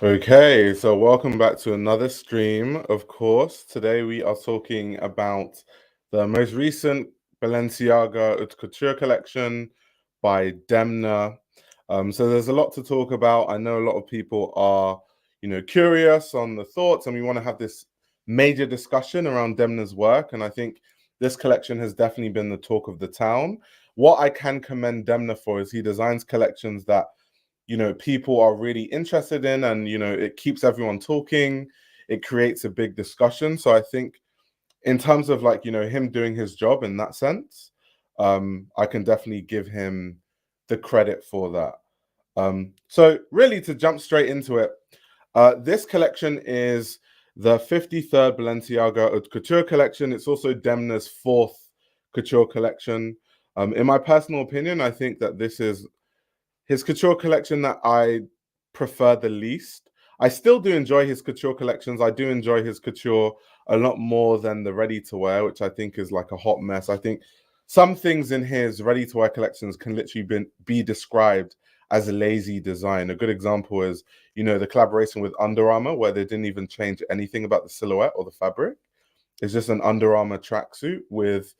Okay, so welcome back to another stream, of course. Today we are talking about the most recent Balenciaga Haute Couture collection by Demna. So there's a lot to talk about. I know a lot of people are, curious on the thoughts, and we want to have this major discussion around Demna's work. And I think this collection has definitely been the talk of the town. What I can commend Demna for is he designs collections that people are really interested in, and it keeps everyone talking. It creates a big discussion. So I think in terms of him doing his job in that sense, I can definitely give him the credit for that. So really, to jump straight into it, this collection is the 53rd Balenciaga Haute Couture collection. It's also Demna's fourth couture collection. In my personal opinion, I think that this is his couture collection that I prefer the least. I still do enjoy his couture collections. I do enjoy his couture a lot more than the ready-to-wear, which I think is like a hot mess. I think some things in his ready-to-wear collections can literally be described as a lazy design. A good example is, the collaboration with Under Armour, where they didn't even change anything about the silhouette or the fabric. It's just an Under Armour tracksuit with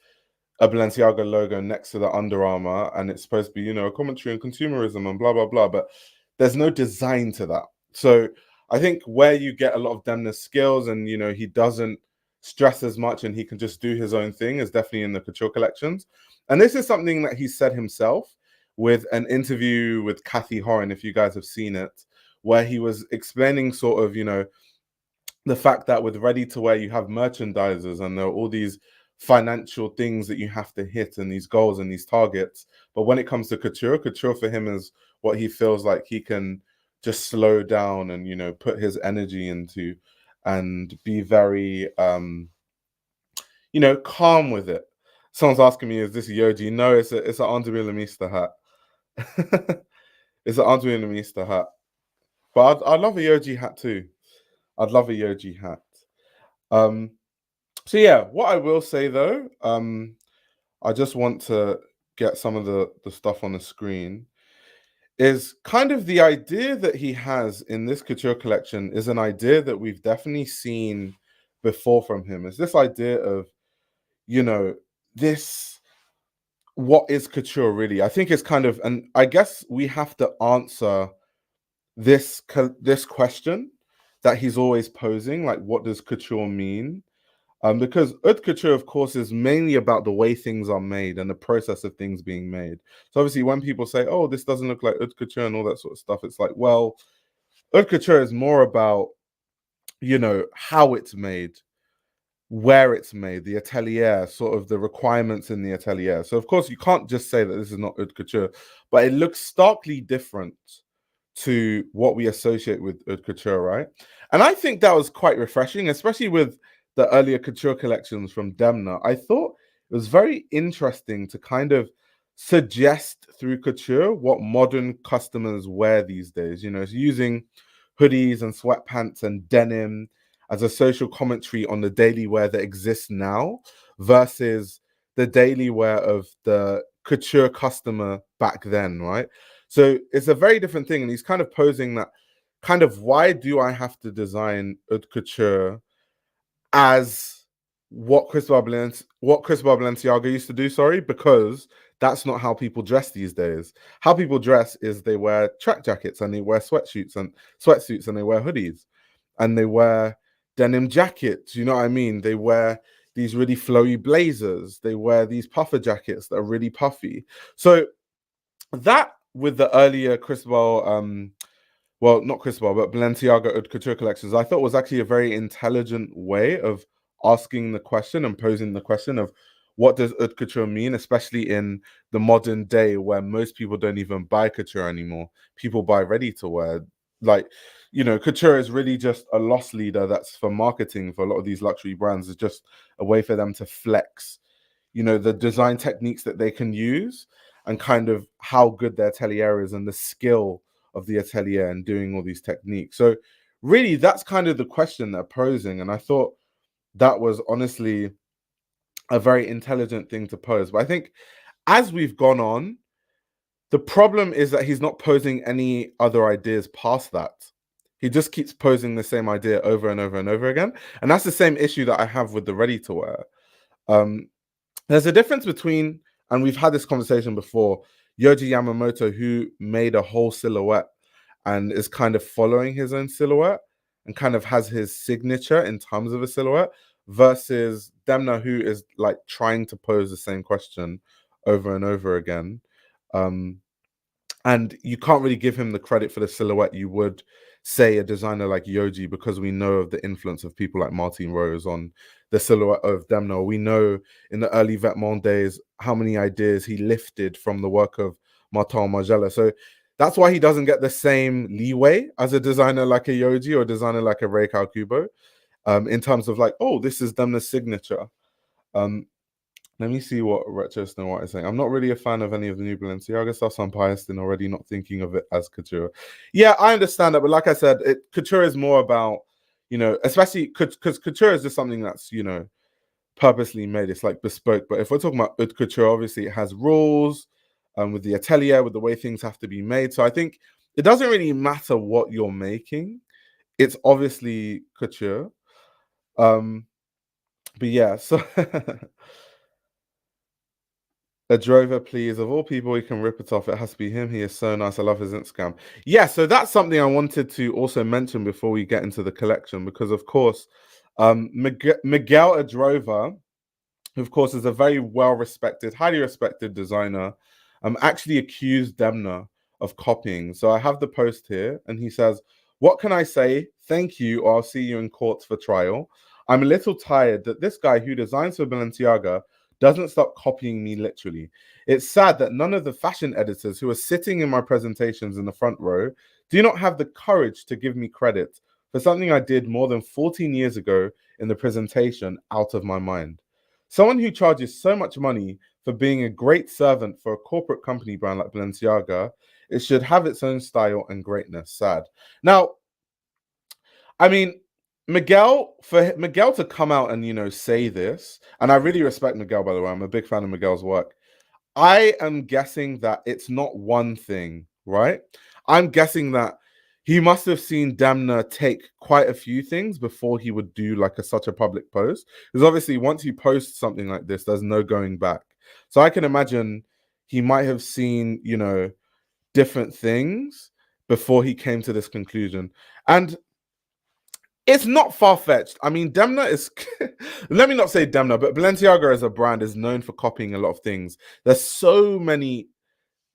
a Balenciaga logo next to the Under Armour, and it's supposed to be, a commentary on consumerism and blah, blah, blah. But there's no design to that. So I think where you get a lot of Demna's skills and, he doesn't stress as much and he can just do his own thing is definitely in the couture collections. And this is something that he said himself with an interview with Kathy Horan, if you guys have seen it, where he was explaining sort of, the fact that with ready-to-wear, you have merchandisers and there are all these financial things that you have to hit and these goals and these targets. But when it comes to couture for him is what he feels like he can just slow down and, put his energy into and be very, calm with it. Someone's asking me, is this Yoji? No, it's an Andre Lamista hat. It's an Andre Lamista hat. But I'd love a Yoji hat too. I'd love a Yoji hat. So yeah, what I will say though, I just want to get some of the stuff on the screen, is kind of the idea that he has in this couture collection is an idea that we've definitely seen before from him. Is this idea of, this, what is couture really? I think it's kind of, and I guess we have to answer this question that he's always posing, like, what does couture mean? Because haute couture, of course, is mainly about the way things are made and the process of things being made. So obviously, when people say, "Oh, this doesn't look like haute couture" and all that sort of stuff, it's like, well, haute couture is more about, how it's made, where it's made, the atelier, sort of the requirements in the atelier. So of course, you can't just say that this is not haute couture, but it looks starkly different to what we associate with haute couture, right? And I think that was quite refreshing, especially with the earlier couture collections from Demna. I thought it was very interesting to kind of suggest through couture what modern customers wear these days. It's using hoodies and sweatpants and denim as a social commentary on the daily wear that exists now versus the daily wear of the couture customer back then, right? So it's a very different thing. And he's kind of posing that kind of, why do I have to design haute couture as what Cristóbal Balenciaga used to do, sorry, because that's not how people dress these days. How people dress is they wear track jackets and they wear sweatsuits and they wear hoodies and they wear denim jackets, you know what I mean? They wear these really flowy blazers. They wear these puffer jackets that are really puffy. So that, with the earlier Cristóbal, well, not Cristóbal, but Balenciaga haute couture collections, I thought was actually a very intelligent way of asking the question and posing the question of what does haute couture mean, especially in the modern day where most people don't even buy couture anymore. People buy ready to wear. Like, couture is really just a loss leader that's for marketing for a lot of these luxury brands. It's just a way for them to flex, the design techniques that they can use and kind of how good their atelier is and the skill of the atelier and doing all these techniques. So really, that's kind of the question they're posing. And I thought that was honestly a very intelligent thing to pose. But I think as we've gone on, the problem is that he's not posing any other ideas past that. He just keeps posing the same idea over and over and over again. And that's the same issue that I have with the ready to wear. There's a difference between, and we've had this conversation before, Yohji Yamamoto, who made a whole silhouette and is kind of following his own silhouette and kind of has his signature in terms of a silhouette, versus Demna, who is like trying to pose the same question over and over again. And you can't really give him the credit for the silhouette you would say a designer like Yohji, because we know of the influence of people like Martin Rose on the silhouette of Demna. We know in the early Vetements days how many ideas he lifted from the work of Martin Margiela. So that's why he doesn't get the same leeway as a designer like a Yohji or a designer like a Rei Kawakubo, in terms of like, oh, this is Demna's signature. Let me see what Retro Snow White is saying. I'm not really a fan of any of the new Balenciaga stuff, so I'm biased in already not thinking of it as couture. Yeah, I understand that, but like I said, couture is more about, especially because couture is just something that's, purposely made. It's like bespoke. But if we're talking about haute couture, obviously it has rules, with the atelier, with the way things have to be made. So I think it doesn't really matter what you're making. It's obviously couture. But yeah, so a drover, please. Of all people, we can rip it off. It has to be him. He is so nice. I love his Instagram. Yeah, so that's something I wanted to also mention before we get into the collection, because of course, Miguel Adrova, who of course is a very well-respected, highly respected designer, actually accused Demna of copying. So I have the post here, and he says, "What can I say? Thank you, or I'll see you in court for trial. I'm a little tired that this guy who designs for Balenciaga doesn't stop copying me literally. It's sad that none of the fashion editors who are sitting in my presentations in the front row do not have the courage to give me credit for something I did more than 14 years ago in the presentation out of my mind. Someone who charges so much money for being a great servant for a corporate company brand like Balenciaga, it should have its own style and greatness." Sad. Now, I mean, for Miguel to come out and say this, and I really respect Miguel, by the way. I'm a big fan of Miguel's work. I am guessing that it's not one thing, right? I'm guessing that he must have seen Demna take quite a few things before he would do like such a public post. Because obviously, once you post something like this, there's no going back. So I can imagine he might have seen, different things before he came to this conclusion. And it's not far-fetched. I mean, Demna is let me not say Demna, but Balenciaga as a brand is known for copying a lot of things. There's so many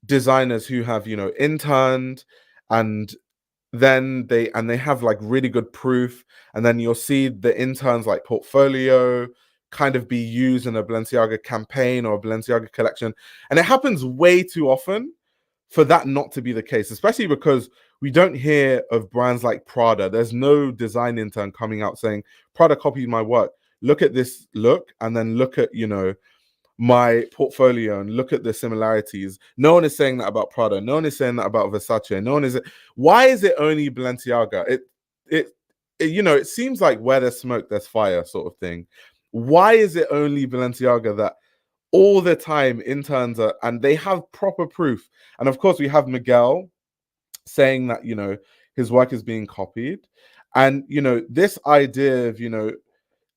designers who have, interned, and then they have like really good proof, and then you'll see the interns like portfolio kind of be used in a Balenciaga campaign or a Balenciaga collection. And it happens way too often for that not to be the case, especially because we don't hear of brands like Prada. There's no design intern coming out saying, Prada copied my work. Look at this look, and then look at, my portfolio and look at the similarities. No one is saying that about Prada. No one is saying that about Versace. No one is. Why is it only Balenciaga? It seems like where there's smoke, there's fire, sort of thing. Why is it only Balenciaga that all the time interns are, and they have proper proof? And of course, we have Miguel saying that his work is being copied, and this idea of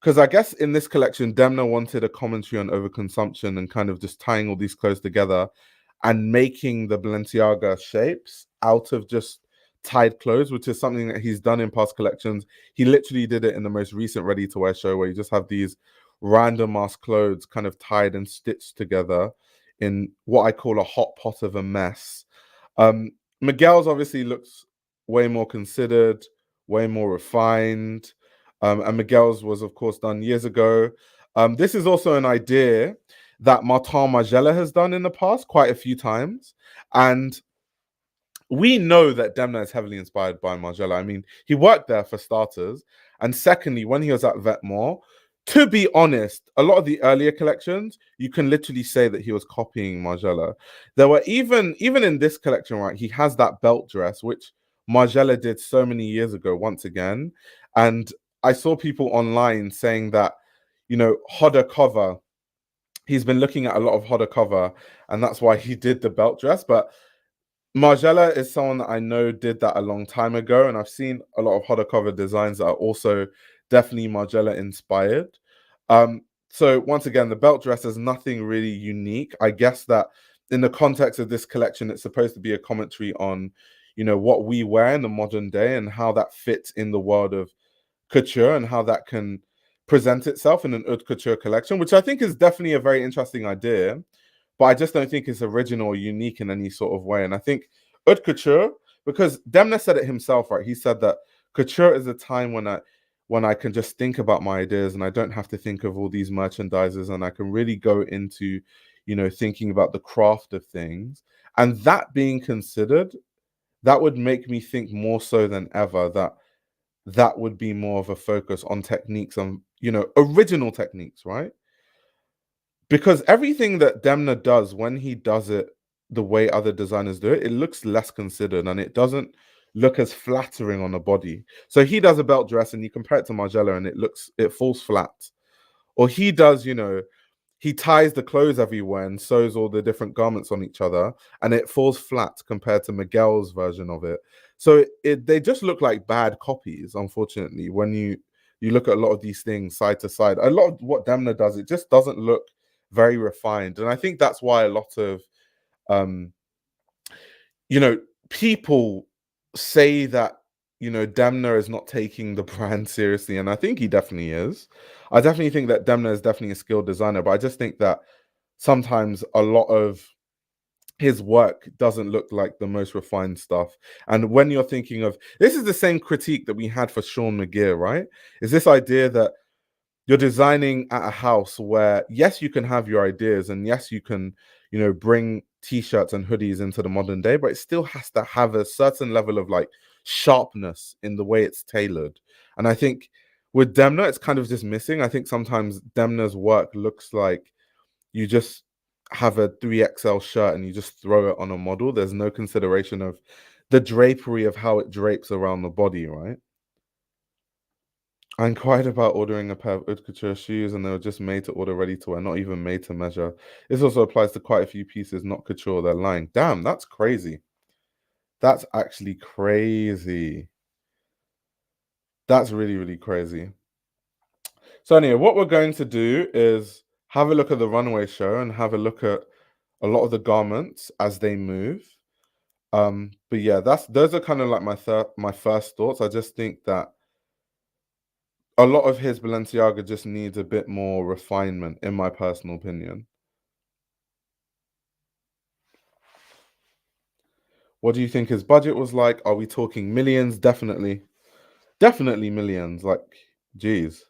because I guess in this collection, Demna wanted a commentary on overconsumption and kind of just tying all these clothes together and making the Balenciaga shapes out of just tied clothes, which is something that he's done in past collections. He literally did it in the most recent ready-to-wear show, where you just have these random ass clothes kind of tied and stitched together in what I call a hot pot of a mess. Miguel's obviously looks way more considered, way more refined. And Miguel's was, of course, done years ago. This is also an idea that Martin Margiela has done in the past quite a few times. And we know that Demna is heavily inspired by Margiela. I mean, he worked there for starters. And secondly, when he was at Vetements, to be honest, a lot of the earlier collections, you can literally say that he was copying Margiela. There were even in this collection, right, he has that belt dress, which Margiela did so many years ago, once again. And I saw people online saying that, Haute Couture, he's been looking at a lot of Haute Couture, and that's why he did the belt dress. But Margiela is someone that I know did that a long time ago, and I've seen a lot of hotter cover designs that are also definitely Margiela inspired. So once again, the belt dress is nothing really unique. I guess that in the context of this collection, it's supposed to be a commentary on, what we wear in the modern day and how that fits in the world of couture and how that can present itself in an haute couture collection, which I think is definitely a very interesting idea, but I just don't think it's original or unique in any sort of way. And I think haute couture, because Demna said it himself, right? He said that couture is a time when I can just think about my ideas and I don't have to think of all these merchandisers, and I can really go into, thinking about the craft of things. And that being considered, that would make me think more so than ever that would be more of a focus on techniques, on original techniques, right? Because everything that Demna does, when he does it the way other designers do it, it looks less considered and it doesn't look as flattering on the body. So he does a belt dress and you compare it to Margiela and it falls flat. Or he does, he ties the clothes everywhere and sews all the different garments on each other, and it falls flat compared to Miguel's version of it. So they just look like bad copies, unfortunately. When you look at a lot of these things side to side, a lot of what Demna does, it just doesn't look very refined, and I think that's why a lot of um, people say that Demna is not taking the brand seriously, and I think he definitely is. I definitely think that Demna is definitely a skilled designer, but I just think that sometimes a lot of his work doesn't look like the most refined stuff. And when you're thinking of, this is the same critique that we had for Sean McGear, right? Is this idea that you're designing at a house where, yes, you can have your ideas, and yes, you can, bring t-shirts and hoodies into the modern day, but it still has to have a certain level of like sharpness in the way it's tailored. And I think with Demna, it's kind of just missing. I think sometimes Demna's work looks like you just have a 3XL shirt and you just throw it on a model. There's no consideration of the drapery of how it drapes around the body, right? I inquired about ordering a pair of haute couture shoes, and they were just made to order, ready to wear, not even made to measure. This also applies to quite a few pieces, not couture. They're lying. Damn, that's crazy. That's actually crazy. That's really, really crazy. So anyway, what we're going to do is have a look at the runway show and have a look at a lot of the garments as they move. But yeah, those are kind of like my first thoughts. I just think that a lot of his Balenciaga just needs a bit more refinement, in my personal opinion. What do you think his budget was like? Are we talking millions? Definitely. Definitely millions. Like, geez.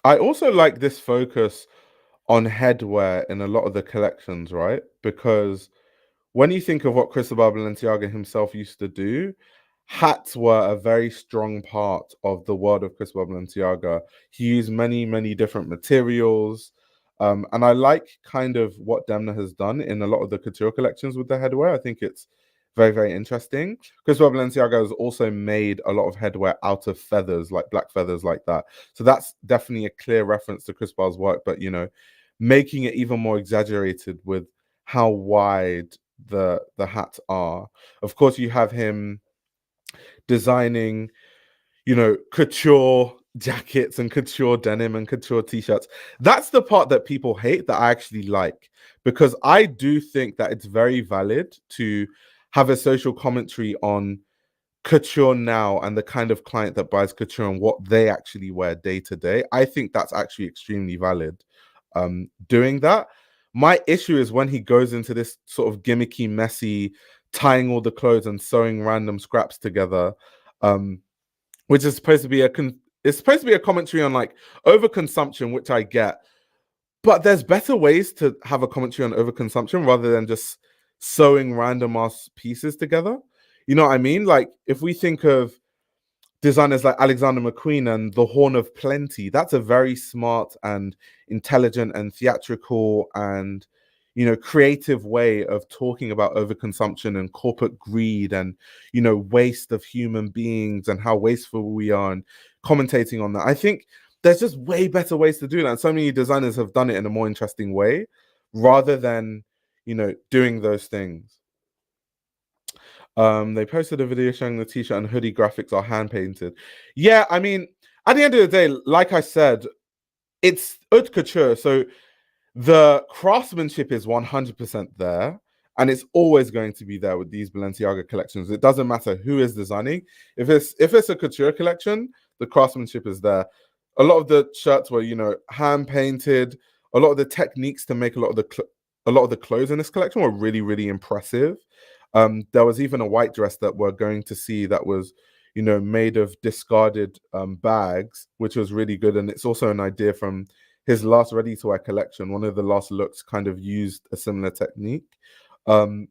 I also like this focus on headwear in a lot of the collections, right? Because when you think of what Cristóbal Balenciaga himself used to do, hats were a very strong part of the world of Cristóbal Balenciaga. He used many, many different materials. And I like kind of what Demna has done in a lot of the couture collections with the headwear. I think it's very, very interesting. Cristóbal Balenciaga has also made a lot of headwear out of feathers, like black feathers like that. So that's definitely a clear reference to Cristóbal's work, but making it even more exaggerated with how wide the hats are. Of course, you have him designing, couture jackets and couture denim and couture t-shirts. That's the part that people hate that I actually like, because I do think that it's very valid to have a social commentary on couture now and the kind of client that buys couture and what they actually wear day to day. I think that's actually extremely valid. Doing that. My issue is when he goes into this sort of gimmicky, messy, tying all the clothes and sewing random scraps together, which is supposed to be it's supposed to be a commentary on like overconsumption, which I get. But there's better ways to have a commentary on overconsumption rather than just sewing random ass pieces together. You know what I mean? Like if we think of designers like Alexander McQueen and the Horn of Plenty, that's a very smart and intelligent and theatrical and creative way of talking about overconsumption and corporate greed and waste of human beings and how wasteful we are, and commentating on that. I think there's just way better ways to do that, and so many designers have done it in a more interesting way rather than, doing those things. They posted a video showing the t-shirt and hoodie graphics are hand painted. Yeah, I mean, at the end of the day, like I said, it's haute couture, so the craftsmanship is 100% there, and it's always going to be there with these Balenciaga collections. It doesn't matter who is designing. If it's a couture collection, the craftsmanship is there. A lot of the shirts were, hand painted. A lot of the techniques to make a lot of the clothes in this collection were really, really impressive. There was even a white dress that we're going to see that was, made of discarded bags, which was really good. And it's also an idea from his last ready-to-wear collection. One of the last looks kind of used a similar technique. The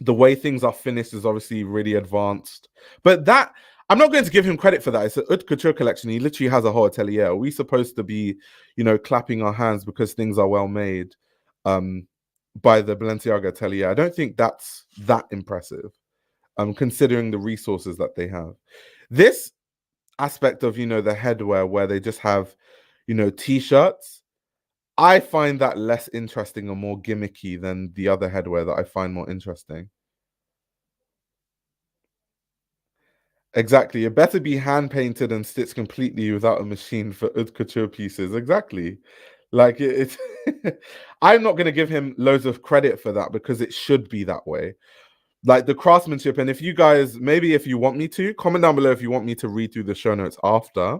way things are finished is obviously really advanced, but that I'm not going to give him credit for that. It's a haute couture collection. He literally has a whole atelier. Are we supposed to be, clapping our hands because things are well made by the Balenciaga atelier? I don't think that's that impressive, considering the resources that they have. This aspect of, the headwear where they just have, t-shirts, I find that less interesting and more gimmicky than the other headwear that I find more interesting. Exactly. It better be hand painted and stitched completely without a machine for haute couture pieces. Exactly. Like I'm not going to give him loads of credit for that because it should be that way. Like the craftsmanship. And if you guys, maybe if you want me to, comment down below if you want me to read through the show notes after.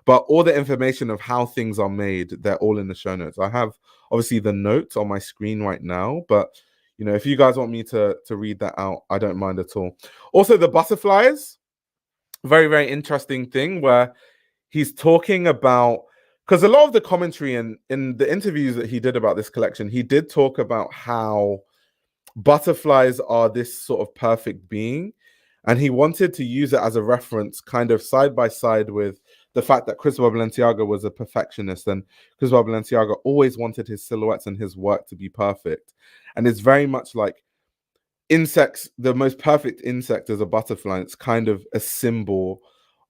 But all the information of how things are made, they're all in the show notes. I have obviously the notes on my screen right now, but if you guys want me to read that out, I don't mind at all. Also, the butterflies, very, very interesting thing where he's talking about, because a lot of the commentary in the interviews that he did about this collection, he did talk about how butterflies are this sort of perfect being, and he wanted to use it as a reference kind of side by side with the fact that Cristóbal Balenciaga was a perfectionist, and Cristóbal Balenciaga always wanted his silhouettes and his work to be perfect. And it's very much like insects, the most perfect insect is a butterfly. It's kind of a symbol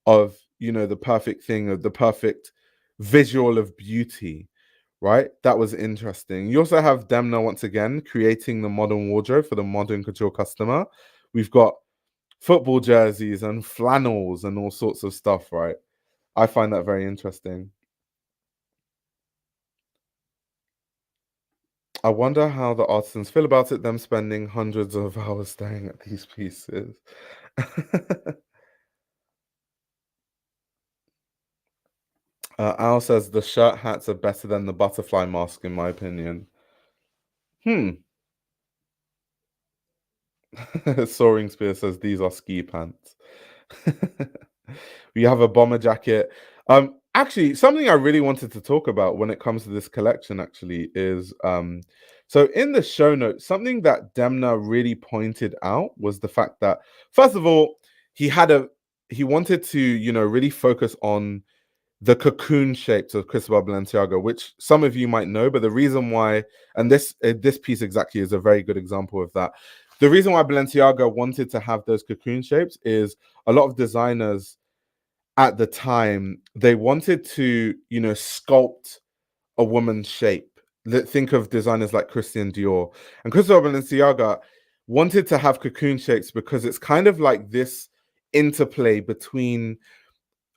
of, the perfect thing, of the perfect visual of beauty, right? That was interesting. You also have Demna once again creating the modern wardrobe for the modern couture customer. We've got football jerseys and flannels and all sorts of stuff, right? I find that very interesting. I wonder how the artisans feel about it, them spending hundreds of hours staring at these pieces. Al says the shirt hats are better than the butterfly mask, in my opinion. Soaring Spear says these are ski pants. We have a bomber jacket. Actually, something I really wanted to talk about when it comes to this collection actually is so in the show notes, something that Demna really pointed out was the fact that, first of all, he wanted to, really focus on the cocoon shapes of Cristóbal Balenciaga, which some of you might know, but the reason why, and this piece exactly is a very good example of that. The reason why Balenciaga wanted to have those cocoon shapes is a lot of designers at the time, they wanted to, sculpt a woman's shape. Think of designers like Christian Dior. And Cristóbal Balenciaga wanted to have cocoon shapes because it's kind of like this interplay between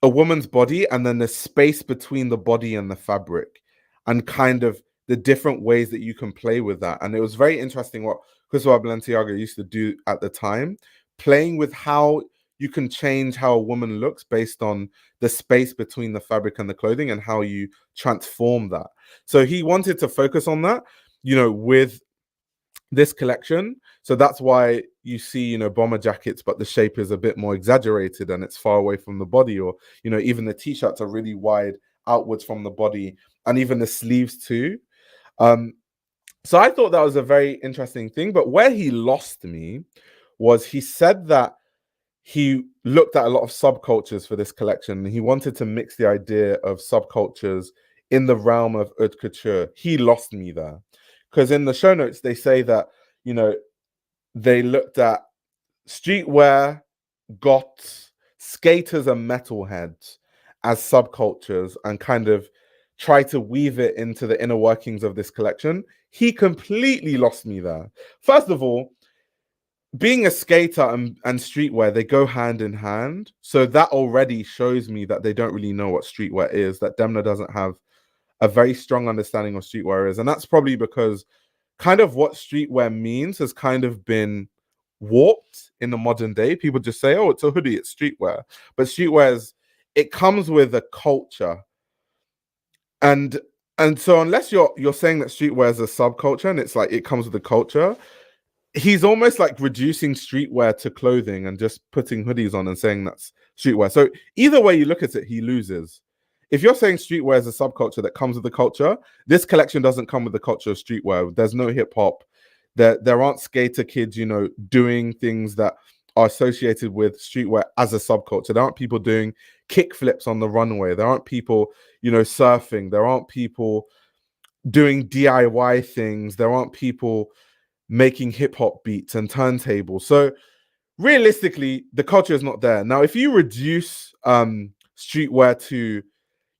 a woman's body and then the space between the body and the fabric, and kind of the different ways that you can play with that. And it was very interesting what Cristóbal Balenciaga used to do at the time, playing with how you can change how a woman looks based on the space between the fabric and the clothing and how you transform that. So he wanted to focus on that, with this collection. So that's why you see, bomber jackets, but the shape is a bit more exaggerated and it's far away from the body, or, even the t-shirts are really wide outwards from the body, and even the sleeves too. So I thought that was a very interesting thing. But where he lost me was he said that he looked at a lot of subcultures for this collection, and he wanted to mix the idea of subcultures in the realm of haute couture. He lost me there. Because in the show notes, they say that, they looked at streetwear, goths, skaters, and metalheads as subcultures and kind of try to weave it into the inner workings of this collection. he completely lost me there. First of all, being a skater and streetwear, they go hand in hand. So that already shows me that they don't really know what streetwear is, that Demna doesn't have a very strong understanding of streetwear is. And that's probably because kind of what streetwear means has kind of been warped in the modern day. People just say, oh, it's a hoodie, it's streetwear. But streetwear is, it comes with a culture. And so unless you're saying that streetwear is a subculture and it's like it comes with a culture, he's almost like reducing streetwear to clothing and just putting hoodies on and saying that's streetwear. So either way you look at it, he loses. If you're saying streetwear is a subculture that comes with the culture, this collection doesn't come with the culture of streetwear. There's no hip hop. There aren't skater kids, you know, doing things that are associated with streetwear as a subculture. There aren't people doing kick flips on the runway. There aren't people, you know, surfing. There aren't people doing DIY things. There aren't people making hip hop beats and turntables. So realistically, the culture is not there. Now, if you reduce streetwear to,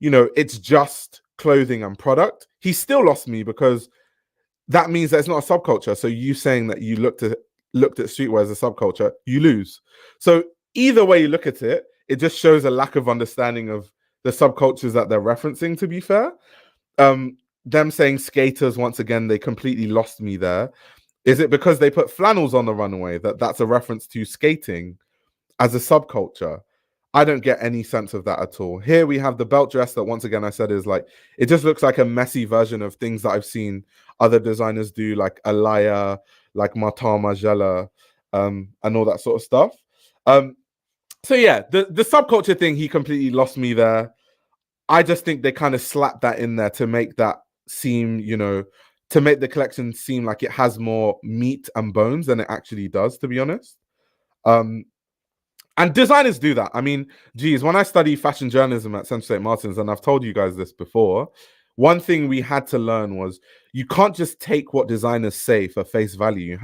you know, it's just clothing and product, he still lost me because that means that it's not a subculture. So you saying that you looked at streetwear as a subculture, you lose. So either way you look at it, it just shows a lack of understanding of the subcultures that they're referencing, to be fair. Them saying skaters, once again, they completely lost me there. Is it because they put flannels on the runway that's a reference to skating as a subculture? I don't get any sense of that at all. Here we have the belt dress that, once again, I said is like, it just looks like a messy version of things that I've seen other designers do, like Alaya, like Martin Margiela, and all that sort of stuff. So yeah, the subculture thing, he completely lost me there. I just think they kind of slapped that in there to make that seem, you know, to make the collection seem like it has more meat and bones than it actually does, to be honest. And designers do that. I mean, geez, when I study fashion journalism at Central St. Martin's, and I've told you guys this before, one thing we had to learn was you can't just take what designers say for face value.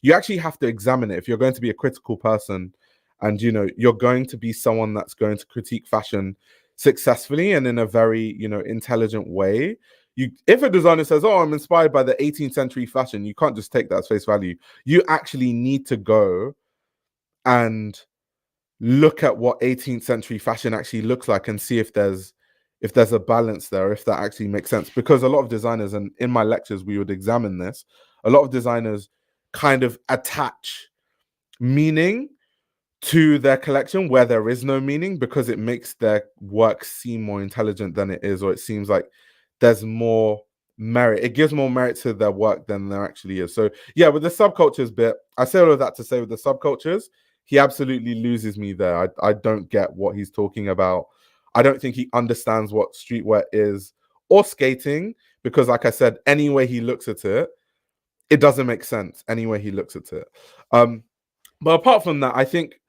You actually have to examine it. If you're going to be a critical person and, you know, you're going to be someone that's going to critique fashion successfully and in a very, you know, intelligent way, if a designer says, oh, I'm inspired by the 18th century fashion, you can't just take that as face value. You actually need to go and look at what 18th century fashion actually looks like and see if there's a balance there, if that actually makes sense. Because a lot of designers, and in my lectures we would examine this, a lot of designers kind of attach meaning to their collection where there is no meaning because it makes their work seem more intelligent than it is, or it seems like there's more merit. It gives more merit to their work than there actually is. So yeah, with the subcultures bit, I say all of that to say with the subcultures, he absolutely loses me there. I don't get what he's talking about. I don't think he understands what streetwear is or skating, because like I said, any way he looks at it, it doesn't make sense any way he looks at it. But apart from that, I think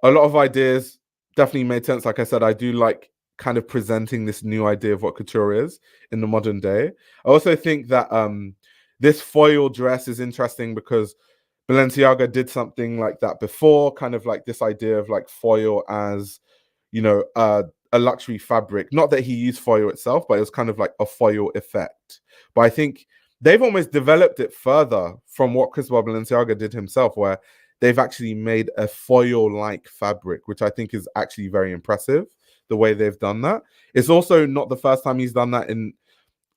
a lot of ideas definitely made sense. Like I said, I do like kind of presenting this new idea of what couture is in the modern day. I also think that this foil dress is interesting because Balenciaga did something like that before, kind of like this idea of like foil as, you know, a luxury fabric. Not that he used foil itself, but it was kind of like a foil effect. But I think they've almost developed it further from what Cristóbal Balenciaga did himself, where they've actually made a foil-like fabric, which I think is actually very impressive, the way they've done that. It's also not the first time he's done that. In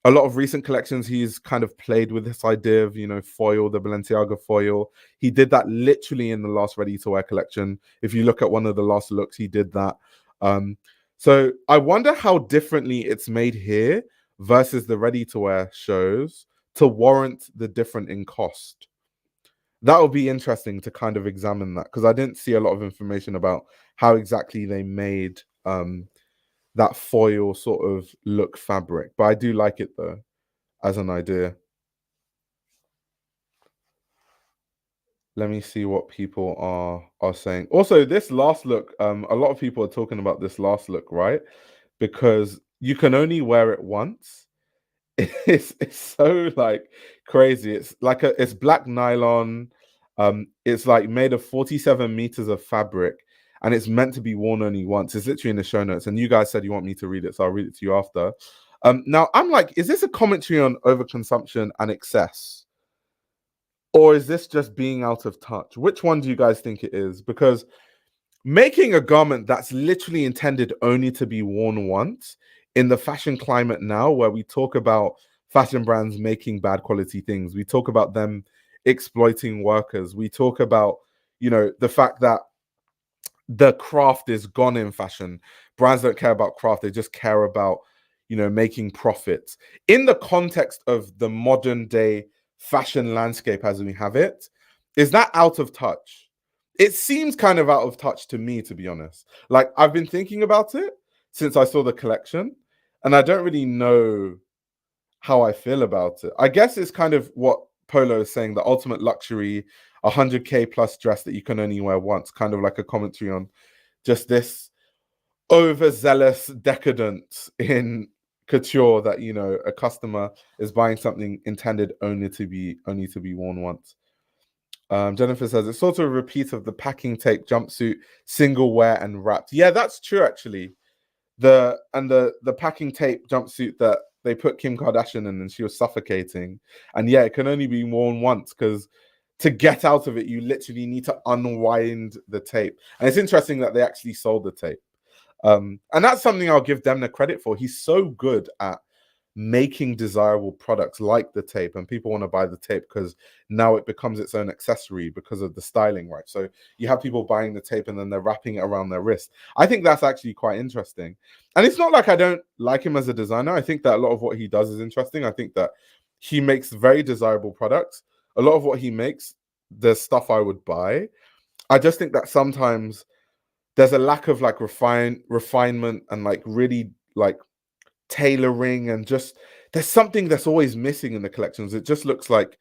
a lot of recent collections, he's kind of played with this idea of, you know, foil, the Balenciaga foil. He did that literally in the last ready-to-wear collection. If you look at one of the last looks, he did that. So I wonder how differently it's made here versus the ready-to-wear shows to warrant the difference in cost. That would be interesting to kind of examine that, because I didn't see a lot of information about how exactly they made that foil sort of look fabric. But I do like it though, as an idea. Let me see what people are saying. Also, this last look, a lot of people are talking about this last look, right? Because you can only wear it once. It's so like crazy. It's like it's black nylon. It's like made of 47 meters of fabric, and it's meant to be worn only once. It's literally in the show notes, and you guys said you want me to read it, so I'll read it to you after. Now I'm like, is this a commentary on overconsumption and excess? Or is this just being out of touch? Which one do you guys think it is? Because making a garment that's literally intended only to be worn once in the fashion climate now, where we talk about fashion brands making bad quality things, we talk about them exploiting workers, we talk about, the fact that the craft is gone in fashion. Brands don't care about craft, they just care about, making profits. In the context of the modern day fashion landscape as we have it, is that out of touch? It seems kind of out of touch to me, to be honest. Like, I've been thinking about it since I saw the collection, and I don't really know how I feel about it. I guess it's kind of what Polo is saying, the ultimate luxury, 100K plus dress that you can only wear once, kind of like a commentary on just this overzealous decadence in couture that, a customer is buying something intended only to be worn once. Jennifer says it's sort of a repeat of the packing tape jumpsuit, single wear and wrapped. Yeah, that's true actually. The packing tape jumpsuit that they put Kim Kardashian in and she was suffocating. And yeah, it can only be worn once because to get out of it, you literally need to unwind the tape. And it's interesting that they actually sold the tape. And that's something I'll give Demna credit for. He's so good at making desirable products like the tape, and people want to buy the tape because now it becomes its own accessory because of the styling, right? So you have people buying the tape and then they're wrapping it around their wrist. I think that's actually quite interesting. And it's not like I don't like him as a designer. I think that a lot of what he does is interesting. I think that he makes very desirable products. A lot of what he makes, there's stuff I would buy. I just think that sometimes there's a lack of like refinement and like really like tailoring, and just there's something that's always missing in the collections. It just looks like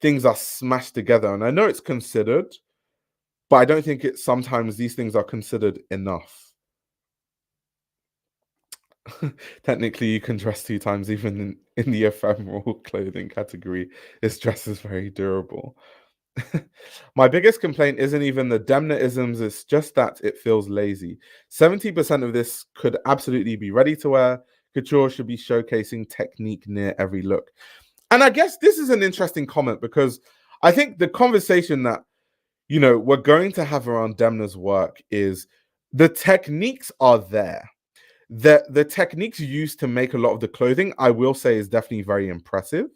things are smashed together, and I know it's considered, but I don't think sometimes these things are considered enough. Technically you can dress 2 times even in the ephemeral clothing category. This dress is very durable. My biggest complaint isn't even the Demna-isms, it's just that it feels lazy. 70% of this could absolutely be ready to wear. Couture should be showcasing technique near every look. And I guess this is an interesting comment because I think the conversation that, we're going to have around Demna's work is the techniques are there. The techniques used to make a lot of the clothing, I will say, is definitely very impressive.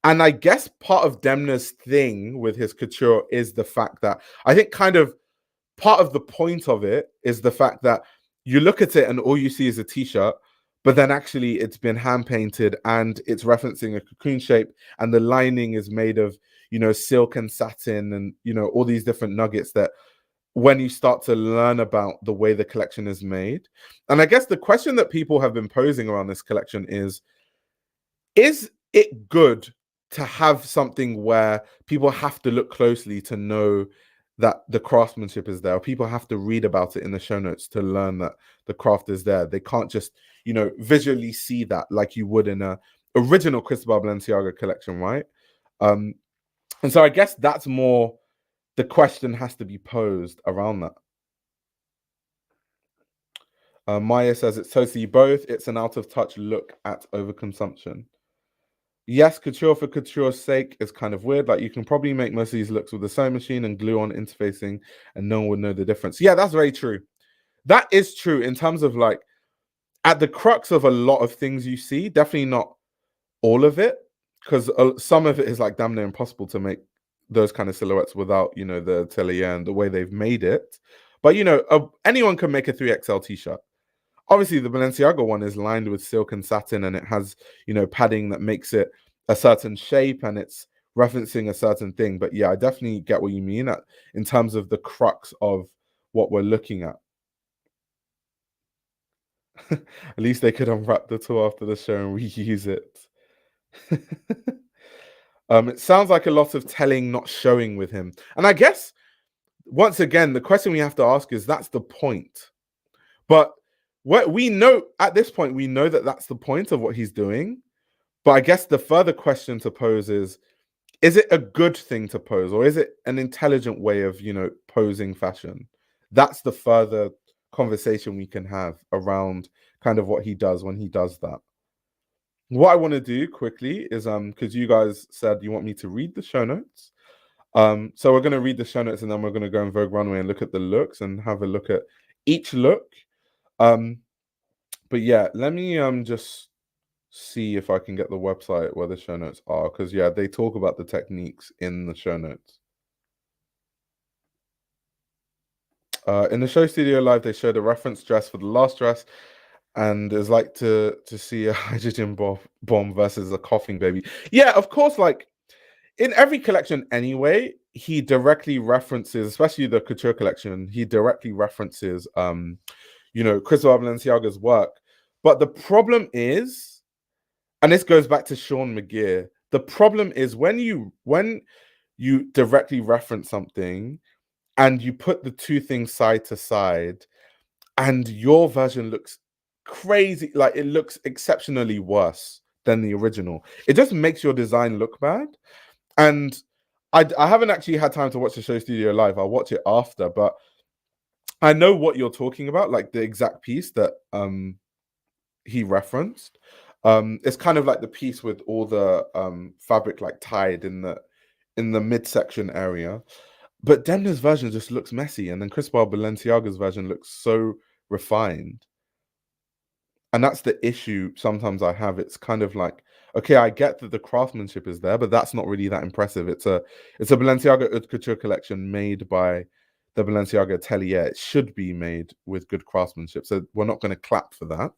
And I guess part of Demna's thing with his couture is the fact that I think kind of part of the point of it is the fact that you look at it and all you see is a t-shirt, but then actually it's been hand painted and it's referencing a cocoon shape, and the lining is made of, silk and satin and, all these different nuggets that when you start to learn about the way the collection is made. And I guess the question that people have been posing around this collection is it good to have something where people have to look closely to know that the craftsmanship is there? People have to read about it in the show notes to learn that the craft is there. They can't just, visually see that like you would in a original Cristóbal Balenciaga collection, right? And so I guess that's more the question has to be posed around that. Maya says it's totally both. It's an out of touch look at overconsumption. Yes, couture for couture's sake is kind of weird. Like, you can probably make most of these looks with a sewing machine and glue on interfacing, and no one would know the difference. Yeah, that's very true. That is true in terms of like at the crux of a lot of things you see. Definitely not all of it, because some of it is like damn near impossible to make those kind of silhouettes without, the atelier and the way they've made it. But anyone can make a 3XL t-shirt. Obviously, the Balenciaga one is lined with silk and satin, and it has, padding that makes it a certain shape, and it's referencing a certain thing. But yeah, I definitely get what you mean in terms of the crux of what we're looking at. At least they could unwrap the tool after the show and reuse it. It sounds like a lot of telling, not showing with him. And I guess, once again, the question we have to ask is, that's the point. But what we know at this point, we know that that's the point of what he's doing. But I guess the further question to pose is it a good thing to pose, or is it an intelligent way of, posing fashion? That's the further conversation we can have around kind of what he does when he does that. what I want to do quickly is because you guys said you want me to read the show notes. So we're going to read the show notes and then we're going to go in Vogue Runway and look at the looks and have a look at each look. But yeah, let me just see if I can get the website where the show notes are, because yeah, they talk about the techniques in the show notes. In the show studio live, they showed a reference dress for the last dress, and it's like to see a hydrogen bomb versus a coughing baby. Yeah, of course, like in every collection anyway, he directly references, especially the couture collection, he directly references Cristóbal Balenciaga's work. But the problem is, and this goes back to Sean McGear, the problem is when you directly reference something and you put the two things side to side and your version looks crazy, like it looks exceptionally worse than the original, it just makes your design look bad. And I haven't actually had time to watch the show studio live. I'll watch it after, but I know what you're talking about, like the exact piece that he referenced. It's kind of like the piece with all the fabric like tied in the midsection area. But Demna's version just looks messy, and then Cristóbal Balenciaga's version looks so refined. And that's the issue sometimes I have. It's kind of like, okay, I get that the craftsmanship is there, but that's not really that impressive. It's a Balenciaga Haute Couture collection made by the Balenciaga Atelier. It should be made with good craftsmanship. So we're not going to clap for that.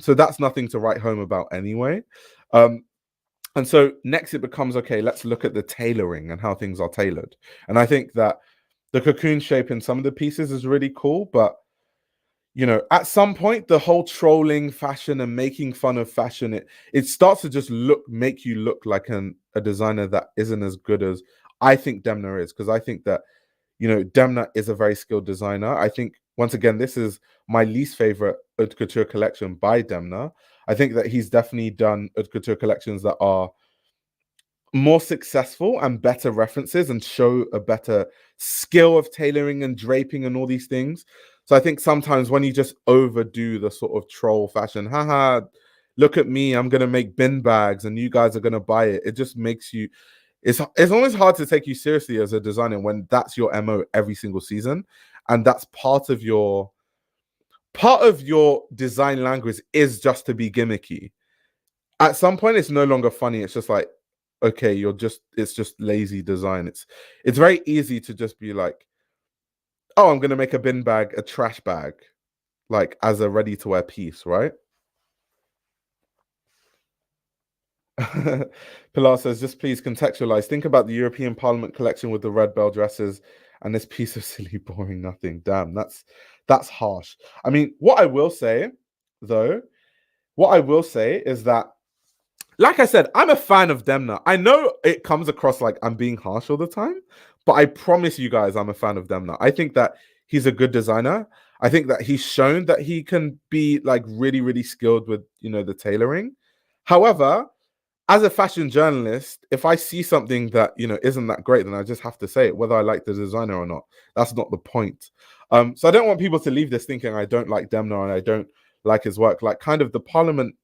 So that's nothing to write home about anyway. And so next it becomes, okay, let's look at the tailoring and how things are tailored. And I think that the cocoon shape in some of the pieces is really cool, but at some point, the whole trolling fashion and making fun of fashion, it starts to just make you look like a designer that isn't as good as I think Demna is, because I think that, Demna is a very skilled designer. I think, once again, this is my least favorite haute couture collection by Demna. I think that he's definitely done haute couture collections that are more successful and better references and show a better skill of tailoring and draping and all these things. So I think sometimes when you just overdo the sort of troll fashion, haha, look at me, I'm gonna make bin bags and you guys are gonna buy it. It just makes you, it's almost hard to take you seriously as a designer when that's your MO every single season. And that's part of your design language is just to be gimmicky. At some point it's no longer funny. It's just like, okay, it's just lazy design. It's very easy to just be like, oh, I'm gonna make a bin bag a trash bag, like as a ready-to-wear piece, right? Pilar says, just please contextualize. Think about the European Parliament collection with the red bell dresses and this piece of silly, boring nothing. Damn, that's harsh. I mean, what I will say, though, is that, like I said, I'm a fan of Demna. I know it comes across like I'm being harsh all the time, but I promise you guys I'm a fan of Demna. I think that he's a good designer. I think that he's shown that he can be like really, really skilled with, the tailoring. However, as a fashion journalist, if I see something that, isn't that great, then I just have to say it, whether I like the designer or not. That's not the point. So I don't want people to leave this thinking I don't like Demna and I don't like his work. Like, kind of the Parliament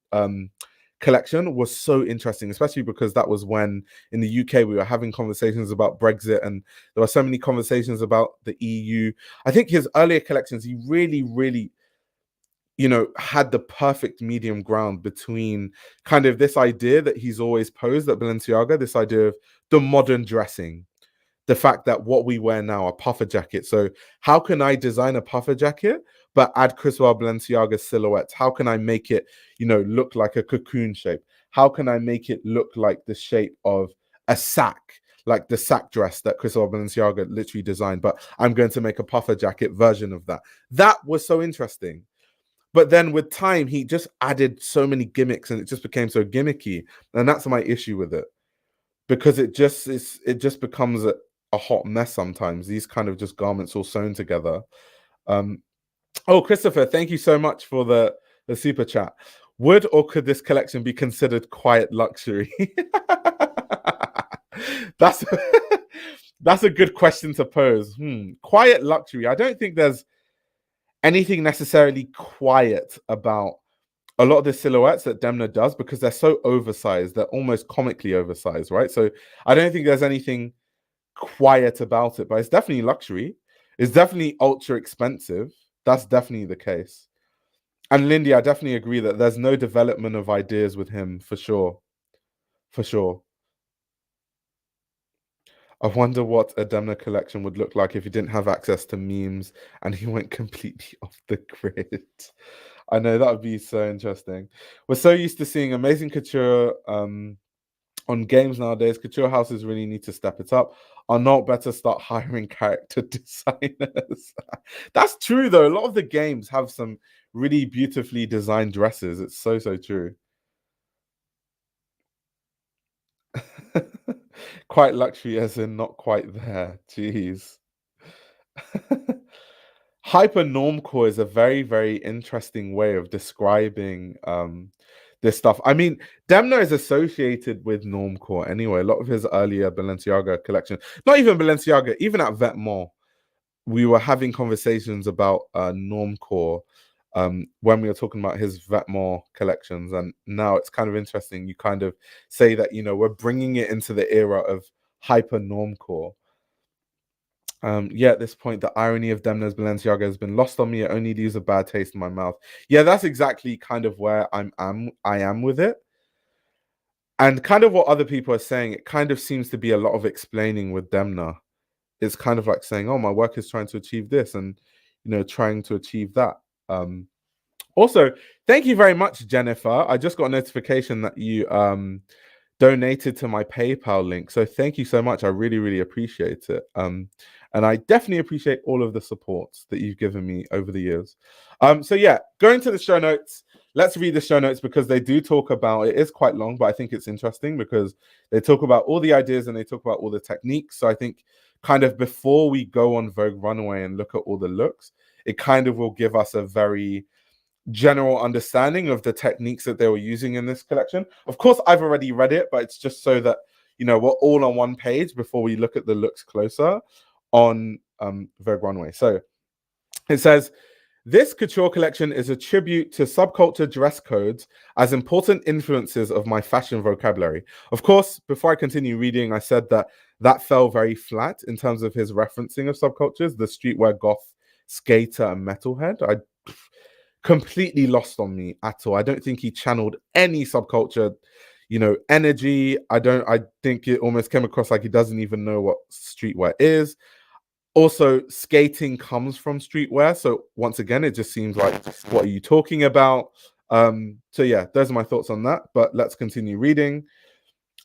collection was so interesting, especially because that was when in the UK we were having conversations about Brexit and there were so many conversations about the EU. I think his earlier collections, he really, really, had the perfect medium ground between kind of this idea that he's always posed at Balenciaga, this idea of the modern dressing, the fact that what we wear now are puffer jackets. So how can I design a puffer jacket but add Cristóbal Balenciaga silhouettes? How can I make it, look like a cocoon shape? How can I make it look like the shape of a sack, like the sack dress that Cristóbal Balenciaga literally designed, but I'm going to make a puffer jacket version of that. That was so interesting. But then with time, he just added so many gimmicks and it just became so gimmicky. And that's my issue with it. Because it just becomes a hot mess sometimes. These kind of just garments all sewn together. Oh, Christopher, thank you so much for the super chat. Would or could this collection be considered quiet luxury? That's that's a good question to pose. Quiet luxury. I don't think there's anything necessarily quiet about a lot of the silhouettes that Demna does, because they're so oversized, they're almost comically oversized, right? So I don't think there's anything quiet about it, but it's definitely luxury. It's definitely ultra expensive. That's definitely the case. And Lindy, I definitely agree that there's no development of ideas with him, for sure. For sure. I wonder what a Demna collection would look like if he didn't have access to memes and he went completely off the grid. I know that would be so interesting. We're so used to seeing amazing couture on games nowadays. Couture houses really need to step it up. Are not better start hiring character designers. That's true though. A lot of the games have some really beautifully designed dresses. It's so true. Quite luxury as in not quite there. Jeez. Hyper normcore is a very interesting way of describing this stuff. I mean, Demna is associated with normcore anyway. A lot of his earlier Balenciaga collection, not even Balenciaga, even at Vetements, we were having conversations about normcore when we were talking about his Vetements collections, and now it's kind of interesting. You kind of say that, you know, we're bringing it into the era of hyper normcore. Yeah, at this point, the irony of Demna's Balenciaga has been lost on me. It only leaves a bad taste in my mouth. Yeah, that's exactly kind of where I am with it. And kind of what other people are saying, it kind of seems to be a lot of explaining with Demna. It's kind of like saying, oh, my work is trying to achieve this and, you know, trying to achieve that. Also, thank you very much, Jennifer. I just got a notification that you donated to my PayPal link. So thank you so much. I really appreciate it. And I definitely appreciate all of the support that you've given me over the years. So yeah, going to the show notes. Let's read the show notes because they do talk about, it is quite long, but I think it's interesting because they talk about all the ideas and they talk about all the techniques. So I think kind of before we go on Vogue Runway and look at all the looks, it kind of will give us a very general understanding of the techniques that they were using in this collection. Of course, I've already read it, but it's just so that, you know, we're all on one page before we look at the looks closer on Vogue Runway. So it says, this couture collection is a tribute to subculture dress codes as important influences of my fashion vocabulary. Of course, before I continue reading, I said that that fell very flat in terms of his referencing of subcultures, the streetwear, goth, skater, and metalhead. I completely lost on me at all. I don't think he channeled any subculture, you know, energy. I think it almost came across like he doesn't even know what streetwear is. Also, skating comes from streetwear. So once again, it just seems like, what are you talking about? So yeah, those are my thoughts on that. But let's continue reading.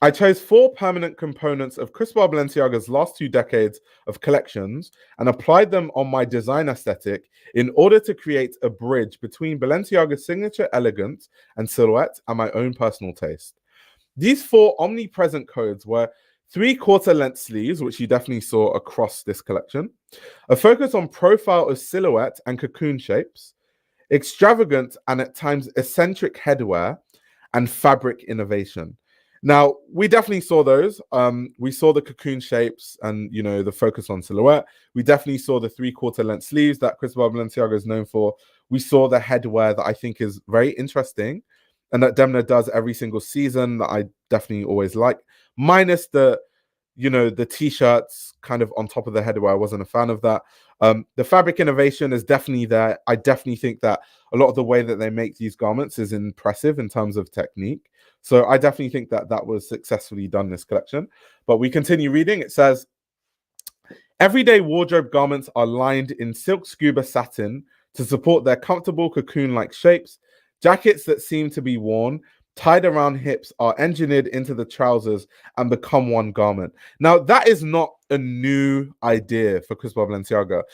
I chose 4 permanent components of Cristóbal Balenciaga's last 2 decades of collections and applied them on my design aesthetic in order to create a bridge between Balenciaga's signature elegance and silhouette and my own personal taste. These 4 omnipresent codes were 3/4 length sleeves, which you definitely saw across this collection, a focus on profile of silhouette and cocoon shapes, extravagant and at times eccentric headwear, and fabric innovation. Now, we definitely saw those. We saw the cocoon shapes and, you know, the focus on silhouette. We definitely saw the 3/4 length sleeves that Cristóbal Balenciaga is known for. We saw the headwear that I think is very interesting and that Demna does every single season that I definitely always like, minus the, you know, the t-shirts kind of on top of the headwear. I wasn't a fan of that. The fabric innovation is definitely there. I definitely think that a lot of the way that they make these garments is impressive in terms of technique. So I definitely think that that was successfully done in this collection. But we continue reading. It says, everyday wardrobe garments are lined in silk scuba satin to support their comfortable cocoon-like shapes. Jackets that seem to be worn, tied around hips, are engineered into the trousers and become one garment. Now, that is not a new idea for Cristóbal Balenciaga.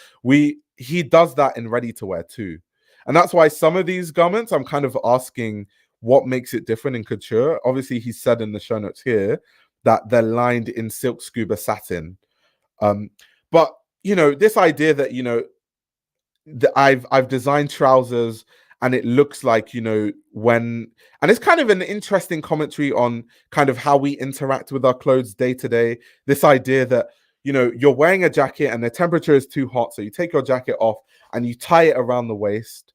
He does that in ready-to-wear too. And that's why some of these garments, I'm kind of asking what makes it different in couture. Obviously, he said in the show notes here that they're lined in silk scuba satin. But, you know, this idea that, you know, I've designed trousers and it looks like, you know, and it's kind of an interesting commentary on kind of how we interact with our clothes day to day. This idea that, you know, you're wearing a jacket and the temperature is too hot, so you take your jacket off and you tie it around the waist.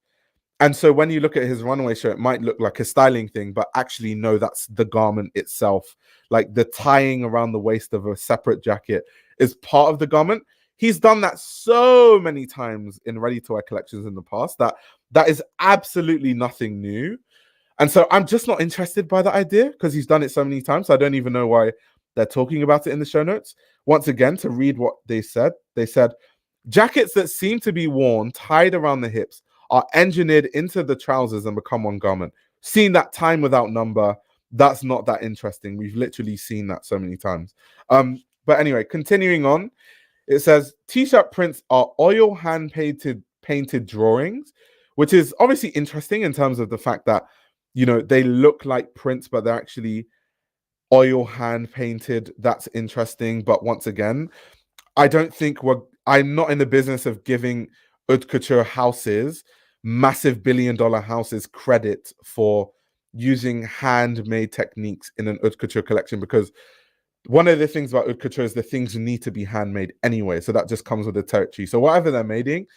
And so when you look at his runway show, it might look like a styling thing, but actually, no, that's the garment itself. Like the tying around the waist of a separate jacket is part of the garment. He's done that so many times in ready-to-wear collections in the past that is absolutely nothing new. And so I'm just not interested by that idea because he's done it so many times. So I don't even know why they're talking about it in the show notes. Once again, to read what they said, jackets that seem to be worn tied around the hips are engineered into the trousers and become one garment. Seen that time without number. That's not that interesting. We've literally seen that so many times. But anyway, continuing on, it says t-shirt prints are oil hand painted drawings, which is obviously interesting in terms of the fact that, you know, they look like prints, but they're actually oil hand painted. That's interesting. But once again, I'm not in the business of giving haute couture houses, massive billion-dollar houses, credit for using handmade techniques in an haute couture collection, because one of the things about haute couture is the things need to be handmade anyway. So that just comes with the territory. So whatever they're making,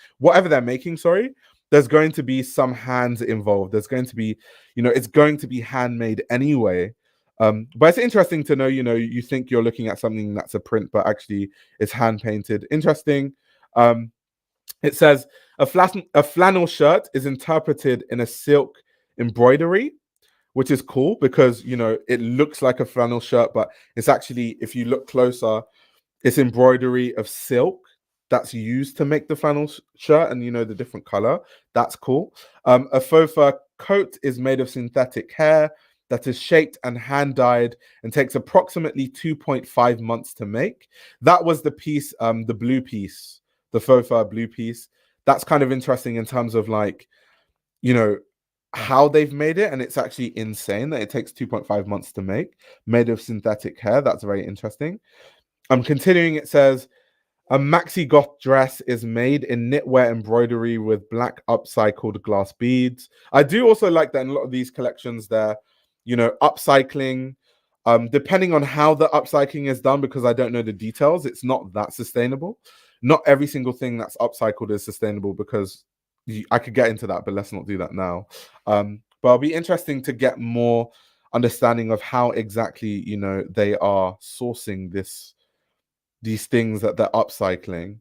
there's going to be some hands involved. There's going to be, you know, it's going to be handmade anyway. But it's interesting to know, you know, you think you're looking at something that's a print, but actually it's hand painted. Interesting. It says a flannel shirt is interpreted in a silk embroidery, which is cool because, you know, it looks like a flannel shirt, but it's actually, if you look closer, it's embroidery of silk that's used to make the flannel shirt, and, you know, the different color. That's cool. A faux fur coat is made of synthetic hair that is shaped and hand dyed and takes approximately 2.5 months to make. That was the piece, the blue piece, the faux fur blue piece. That's kind of interesting in terms of, like, you know, how they've made it, and it's actually insane that it takes 2.5 months to make, made of synthetic hair. That's very interesting. Continuing, it says a maxi goth dress is made in knitwear embroidery with black upcycled glass beads. I do also like that in a lot of these collections, they're, you know, upcycling, depending on how the upcycling is done, because I don't know the details, it's not that sustainable. Not every single thing that's upcycled is sustainable, because I could get into that, but let's not do that now. But it'll be interesting to get more understanding of how exactly, you know, they are sourcing these things that they're upcycling.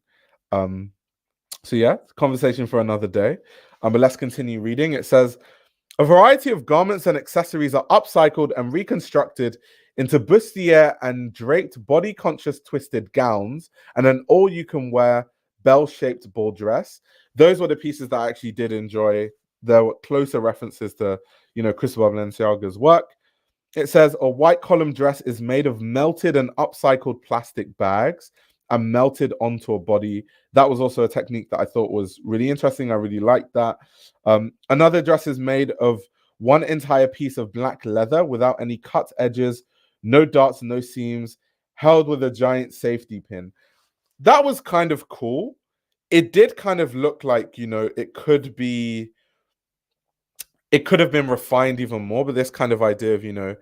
So yeah, conversation for another day. But let's continue reading. It says a variety of garments and accessories are upcycled and reconstructed into bustier and draped body-conscious twisted gowns and an all-you-can-wear bell-shaped ball dress. Those were the pieces that I actually did enjoy. There were closer references to, you know, Cristóbal Balenciaga's work. It says a white column dress is made of melted and upcycled plastic bags and melted onto a body. That was also a technique that I thought was really interesting. I really liked that. Another dress is made of one entire piece of black leather without any cut edges, no darts, no seams, held with a giant safety pin. That was kind of cool. It did kind of look like, you know, it could have been refined even more, but this kind of idea of, you know,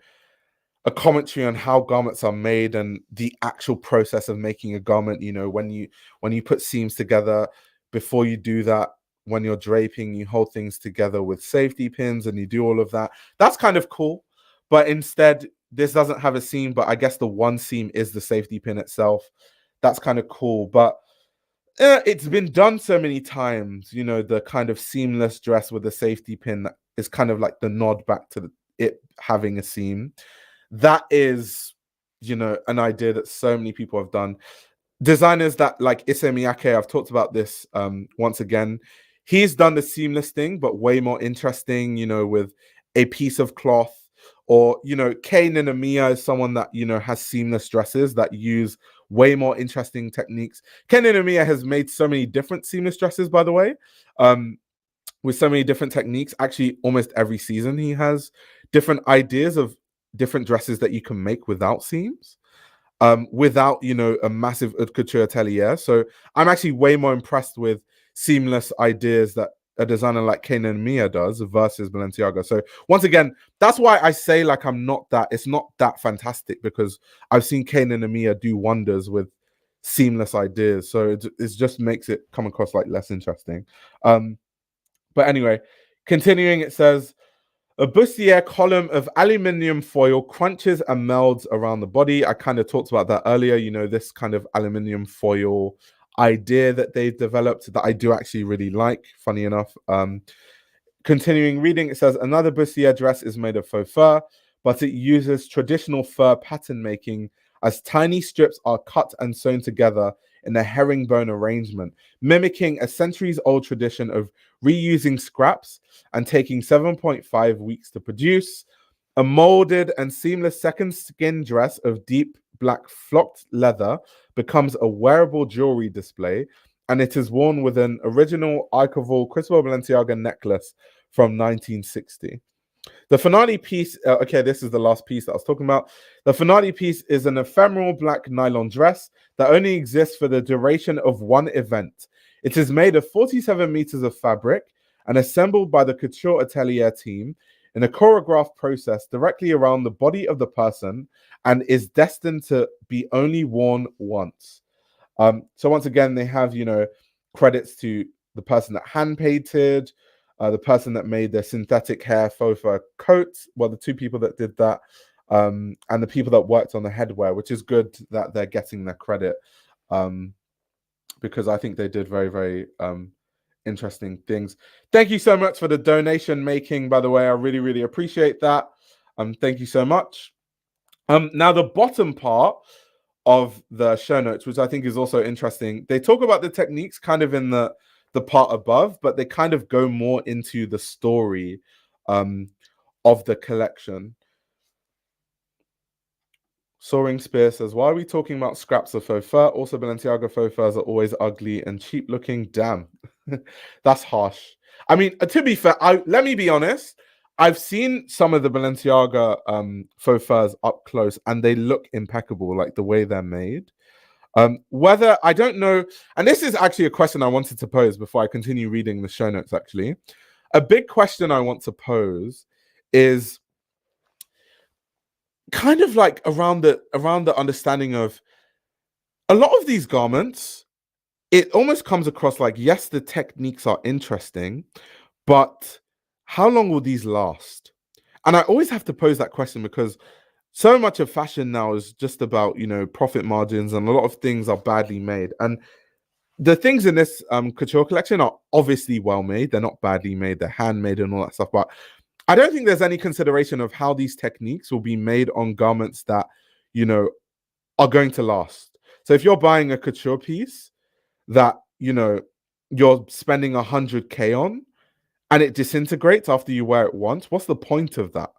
a commentary on how garments are made and the actual process of making a garment, you know, when you put seams together, before you do that, when you're draping, you hold things together with safety pins and you do all of that. That's kind of cool. But instead, this doesn't have a seam, but I guess the one seam is the safety pin itself. That's kind of cool. But it's been done so many times, you know, the kind of seamless dress with a safety pin is kind of like the nod back to it having a seam. That is, you know, an idea that so many people have done. Designers that like Demnaiaga.A, I've talked about this once again. He's done the seamless thing, but way more interesting, you know, with a piece of cloth. Or, you know, Demnaiaga.A is someone that, you know, has seamless dresses that use way more interesting techniques. Demnaiaga.A has made so many different seamless dresses, by the way, with so many different techniques. Actually, almost every season he has different ideas of different dresses that you can make without seams, without, you know, a massive haute couture atelier. So I'm actually way more impressed with seamless ideas that a designer like Demnaiaga.A does versus Balenciaga. So once again, that's why I say, like, it's not that fantastic, because I've seen Demnaiaga.A do wonders with seamless ideas. So it just makes it come across like less interesting. But anyway, Continuing, it says, a bustier column of aluminium foil crunches and melds around the body. I kind of talked about that earlier, you know, this kind of aluminium foil idea that they've developed that I do actually really like, funny enough. Continuing reading, it says, another bustier dress is made of faux fur, but it uses traditional fur pattern making as tiny strips are cut and sewn together in a herringbone arrangement, mimicking a centuries-old tradition of reusing scraps and taking 7.5 weeks to produce. A molded and seamless second skin dress of deep black flocked leather becomes a wearable jewelry display, and it is worn with an original archival Cristóbal Balenciaga necklace from 1960. The finale piece, okay, this is the last piece that I was talking about. The finale piece is an ephemeral black nylon dress that only exists for the duration of one event. It is made of 47 meters of fabric and assembled by the couture atelier team in a choreographed process directly around the body of the person and is destined to be only worn once. So once again, they have, you know, credits to the person that hand painted, the person that made the synthetic hair faux fur coats, well, the two people that did that, and the people that worked on the headwear, which is good that they're getting their credit, because I think they did very, very interesting things. Thank you so much for the donation making, by the way. I really, really appreciate that. Thank you so much. Now, the bottom part of the show notes, which I think is also interesting, they talk about the techniques kind of in the part above, but they kind of go more into the story of the collection. Soaring Spear says, why are we talking about scraps of faux fur? Also, Balenciaga faux furs are always ugly and cheap looking. Damn, that's harsh. I mean, to be fair, let me be honest. I've seen some of the Balenciaga faux furs up close and they look impeccable, like the way they're made. Whether, I don't know, and this is actually a question I wanted to pose before I continue reading the show notes, actually. A big question I want to pose is kind of like around the understanding of a lot of these garments. It almost comes across like, yes, the techniques are interesting, but how long will these last? And I always have to pose that question because so much of fashion now is just about, you know, profit margins, and a lot of things are badly made. And the things in this couture collection are obviously well made. They're not badly made. They're handmade and all that stuff. But I don't think there's any consideration of how these techniques will be made on garments that, you know, are going to last. So if you're buying a couture piece that, you know, you're spending 100K on and it disintegrates after you wear it once, what's the point of that?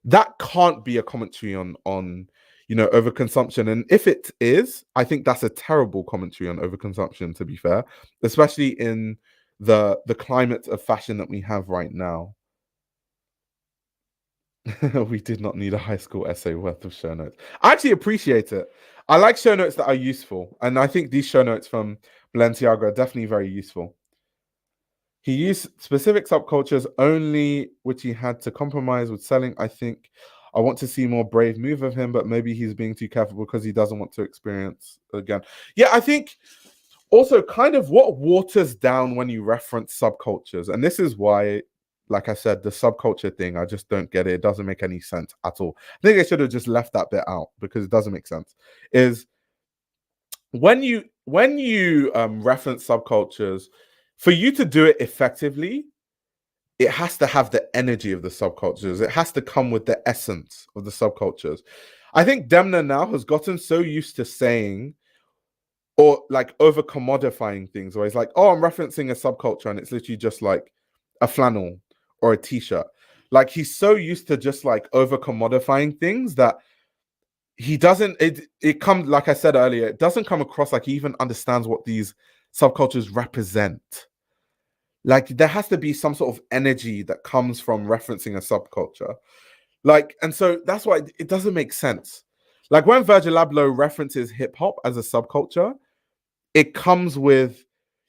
That can't be a commentary on you know, overconsumption. And if it is, I think that's a terrible commentary on overconsumption, to be fair, especially in the climate of fashion that we have right now. We did not need a high school essay worth of show notes. I actually appreciate it. I like show notes that are useful, and I think these show notes from Balenciaga are definitely very useful. He used specific subcultures only, which he had to compromise with selling. I think I want to see more brave move of him, but maybe he's being too careful because he doesn't want to experience again. Yeah, I think also kind of what waters down when you reference subcultures, and this is why, like I said, the subculture thing, I just don't get it. It doesn't make any sense at all. I think they should have just left that bit out because it doesn't make sense. Is when you reference subcultures, for you to do it effectively, it has to have the energy of the subcultures. It has to come with the essence of the subcultures. I think Demna now has gotten so used to saying, or like over commodifying things, where he's like, oh, I'm referencing a subculture and it's literally just like a flannel or a t-shirt. Like he's so used to just like over commodifying things that he doesn't, it comes, like I said earlier, it doesn't come across like he even understands what these subcultures represent. Like there has to be some sort of energy that comes from referencing a subculture. Like, and so that's why it doesn't make sense. Like when Virgil Abloh references hip hop as a subculture, it comes with,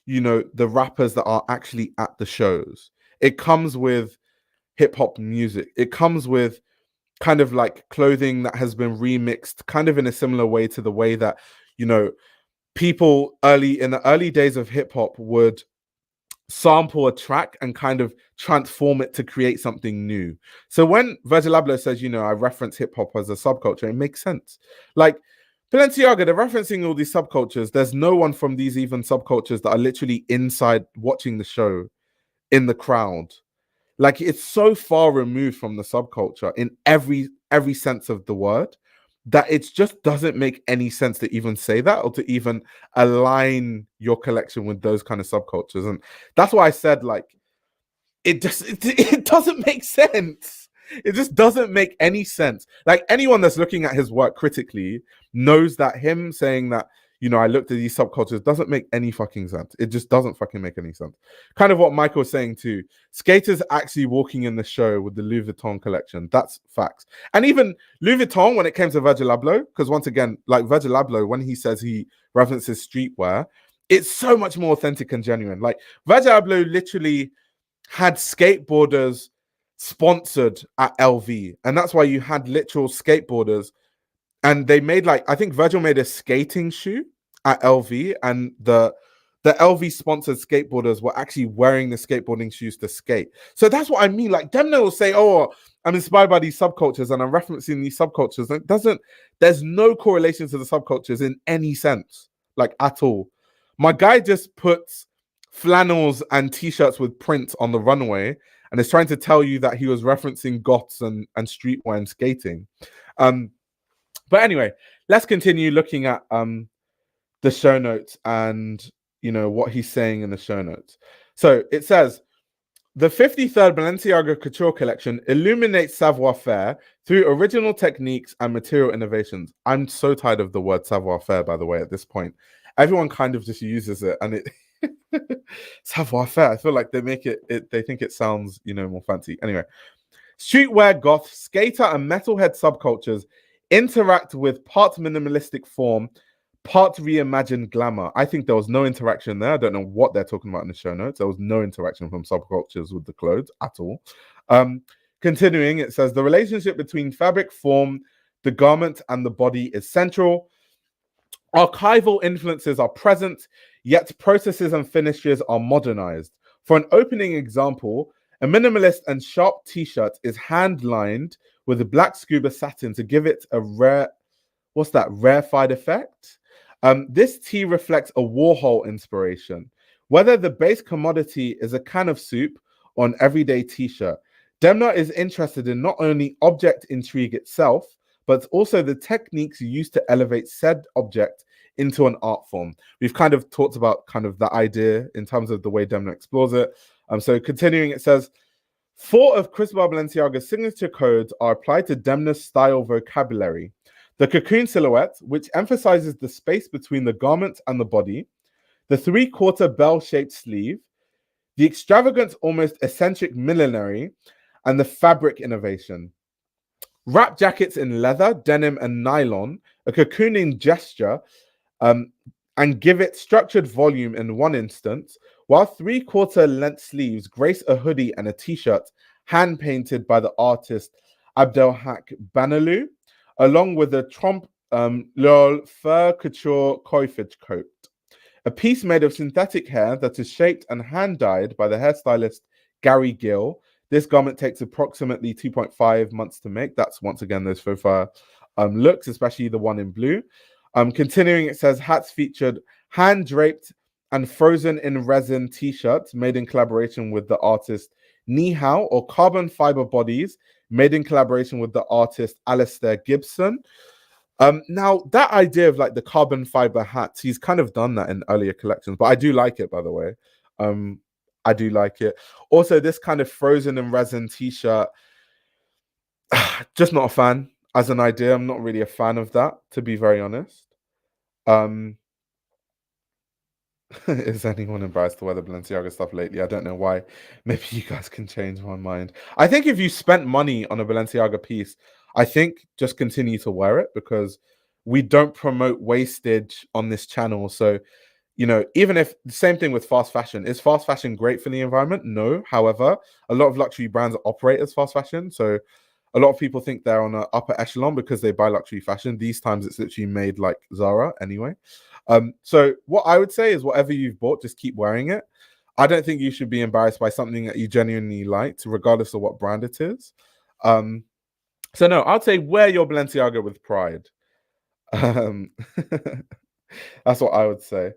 you know, the rappers that are actually at the shows. It comes with hip hop music. It comes with kind of like clothing that has been remixed kind of in a similar way to the way that, you know, people in the early days of hip hop would sample a track and kind of transform it to create something new. So when Virgil Abloh says, I reference hip hop as a subculture, it makes sense. Like Balenciaga, they're referencing all these subcultures. There's no one from these even subcultures that are literally inside watching the show in the crowd. Like it's so far removed from the subculture in every sense of the word that it just doesn't make any sense to even say that or to even align your collection with those kind of subcultures. And that's why I said, like, it doesn't make sense. It just doesn't make any sense. Like anyone that's looking at his work critically knows that him saying that, I looked at these subcultures doesn't make any fucking sense. It just doesn't fucking make any sense. Kind of what Michael was saying too. Skaters actually walking in the show with the Louis Vuitton collection. That's facts. And even Louis Vuitton, when it came to Virgil Abloh, because once again, like Virgil Abloh, when he says he references streetwear, it's so much more authentic and genuine. Like Virgil Abloh literally had skateboarders sponsored at LV. And that's why you had literal skateboarders. And they made I think Virgil made a skating shoe at LV, and the LV sponsored skateboarders were actually wearing the skateboarding shoes to skate. So that's what I mean. Like Demna will say, "Oh, I'm inspired by these subcultures and I'm referencing these subcultures." There's no correlation to the subcultures in any sense, like at all. My guy just puts flannels and t-shirts with prints on the runway and is trying to tell you that he was referencing goths and streetwear and skating. But anyway, let's continue looking at the show notes and, what he's saying in the show notes. So it says, the 53rd Balenciaga Couture collection illuminates savoir-faire through original techniques and material innovations. I'm so tired of the word savoir-faire, by the way, at this point. Everyone kind of just uses it, and it savoir-faire. I feel like they make they think it sounds, more fancy. Anyway, streetwear, goth, skater, and metalhead subcultures interact with part minimalistic form, part reimagined glamour. I think there was no interaction there. I don't know what they're talking about in the show notes. There was no interaction from subcultures with the clothes at all. Continuing, it says the relationship between fabric, form, the garment, and the body is central. Archival influences are present, yet processes and finishes are modernized. For an opening example, a minimalist and sharp t-shirt is hand-lined with a black scuba satin to give it a rarefied effect. This tee reflects a Warhol inspiration. Whether the base commodity is a can of soup or an everyday t-shirt, Demna is interested in not only object intrigue itself, but also the techniques used to elevate said object into an art form. We've kind of talked about kind of the idea in terms of the way Demna explores it. So continuing, it says, 4 of Cristóbal Balenciaga's signature codes are applied to Demna's style vocabulary. The cocoon silhouette, which emphasizes the space between the garment and the body, the 3/4 bell-shaped sleeve, the extravagant, almost eccentric millinery, and the fabric innovation. Wrap jackets in leather, denim, and nylon, a cocooning gesture, and give it structured volume in one instance, while 3/4 length sleeves grace a hoodie and a t-shirt hand-painted by the artist Abdelhak Banalou, along with a trompe l'oeil fur couture coiffage coat. A piece made of synthetic hair that is shaped and hand-dyed by the hairstylist Gary Gill. This garment takes approximately 2.5 months to make. That's, once again, those faux fur looks, especially the one in blue. Continuing, it says hats featured hand-draped and frozen in resin t-shirts made in collaboration with the artist Nihao, or carbon fiber bodies made in collaboration with the artist Alistair Gibson. Now, that idea of like the carbon fiber hats, he's kind of done that in earlier collections, but I do like it, by the way. I do like it. Also, this kind of frozen in resin t-shirt, just not a fan as an idea. I'm not really a fan of that, to be very honest. Is anyone embarrassed to wear the Balenciaga stuff lately? I don't know why. Maybe you guys can change my mind. I think if you spent money on a Balenciaga piece, I think just continue to wear it, because we don't promote wastage on this channel. So, even if the same thing with fast fashion, is fast fashion great for the environment? No. However, a lot of luxury brands operate as fast fashion. So a lot of people think they're on an upper echelon because they buy luxury fashion. These times it's literally made like Zara anyway. So what I would say is whatever you've bought, just keep wearing it. I don't think you should be embarrassed by something that you genuinely liked, regardless of what brand it is. So no, I'd say wear your Balenciaga with pride. That's what I would say.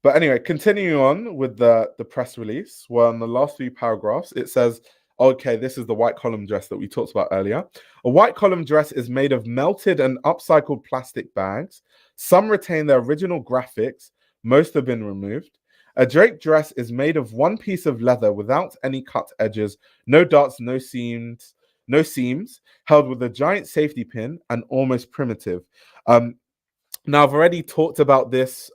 But anyway, continuing on with the press release, well, in the last few paragraphs, it says, okay, this is the white column dress that we talked about earlier. A white column dress is made of melted and upcycled plastic bags. Some retain their original graphics. Most have been removed. A draped dress is made of one piece of leather without any cut edges, no darts, no seams, held with a giant safety pin and almost primitive. Now, I've already talked about this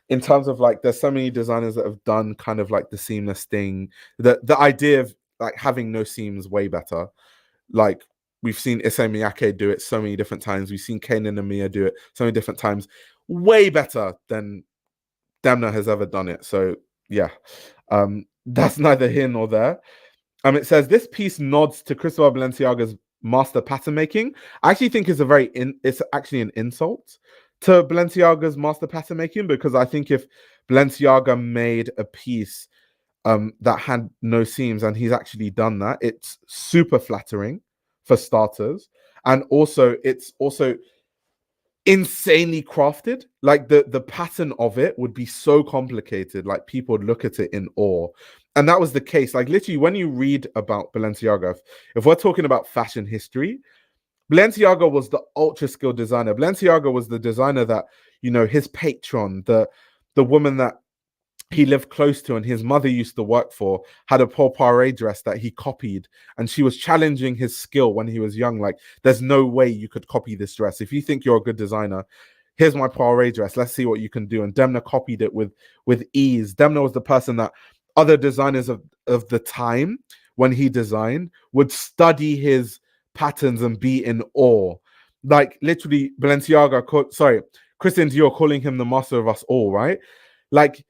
in terms of like, there's so many designers that have done kind of like the seamless thing. The idea of like having no seams way better. Like we've seen Demnaiaga.A do it so many different times. We've seen Kane and Amir do it so many different times. Way better than Demna has ever done it. So yeah, that's neither here nor there. It says this piece nods to Cristóbal Balenciaga's master pattern making. I actually think it's actually an insult to Balenciaga's master pattern making, because I think if Balenciaga made a piece that had no seams, and he's actually done that, it's super flattering for starters, and also it's also insanely crafted. Like the pattern of it would be so complicated, like people would look at it in awe. And that was the case. Like literally, when you read about Balenciaga, if we're talking about fashion history, Balenciaga was the ultra skilled designer. Balenciaga was the designer that, you know, his patron, the woman that he lived close to and his mother used to work for, had a Paul Poiret dress that he copied, and she was challenging his skill when he was young. Like, there's no way you could copy this dress. If you think you're a good designer, here's my Poiret dress. Let's see what you can do. And Demna copied it with ease. Demna was the person that other designers of the time, when he designed, would study his patterns and be in awe. Like literally, Christian Dior calling him the master of us all, right? Like,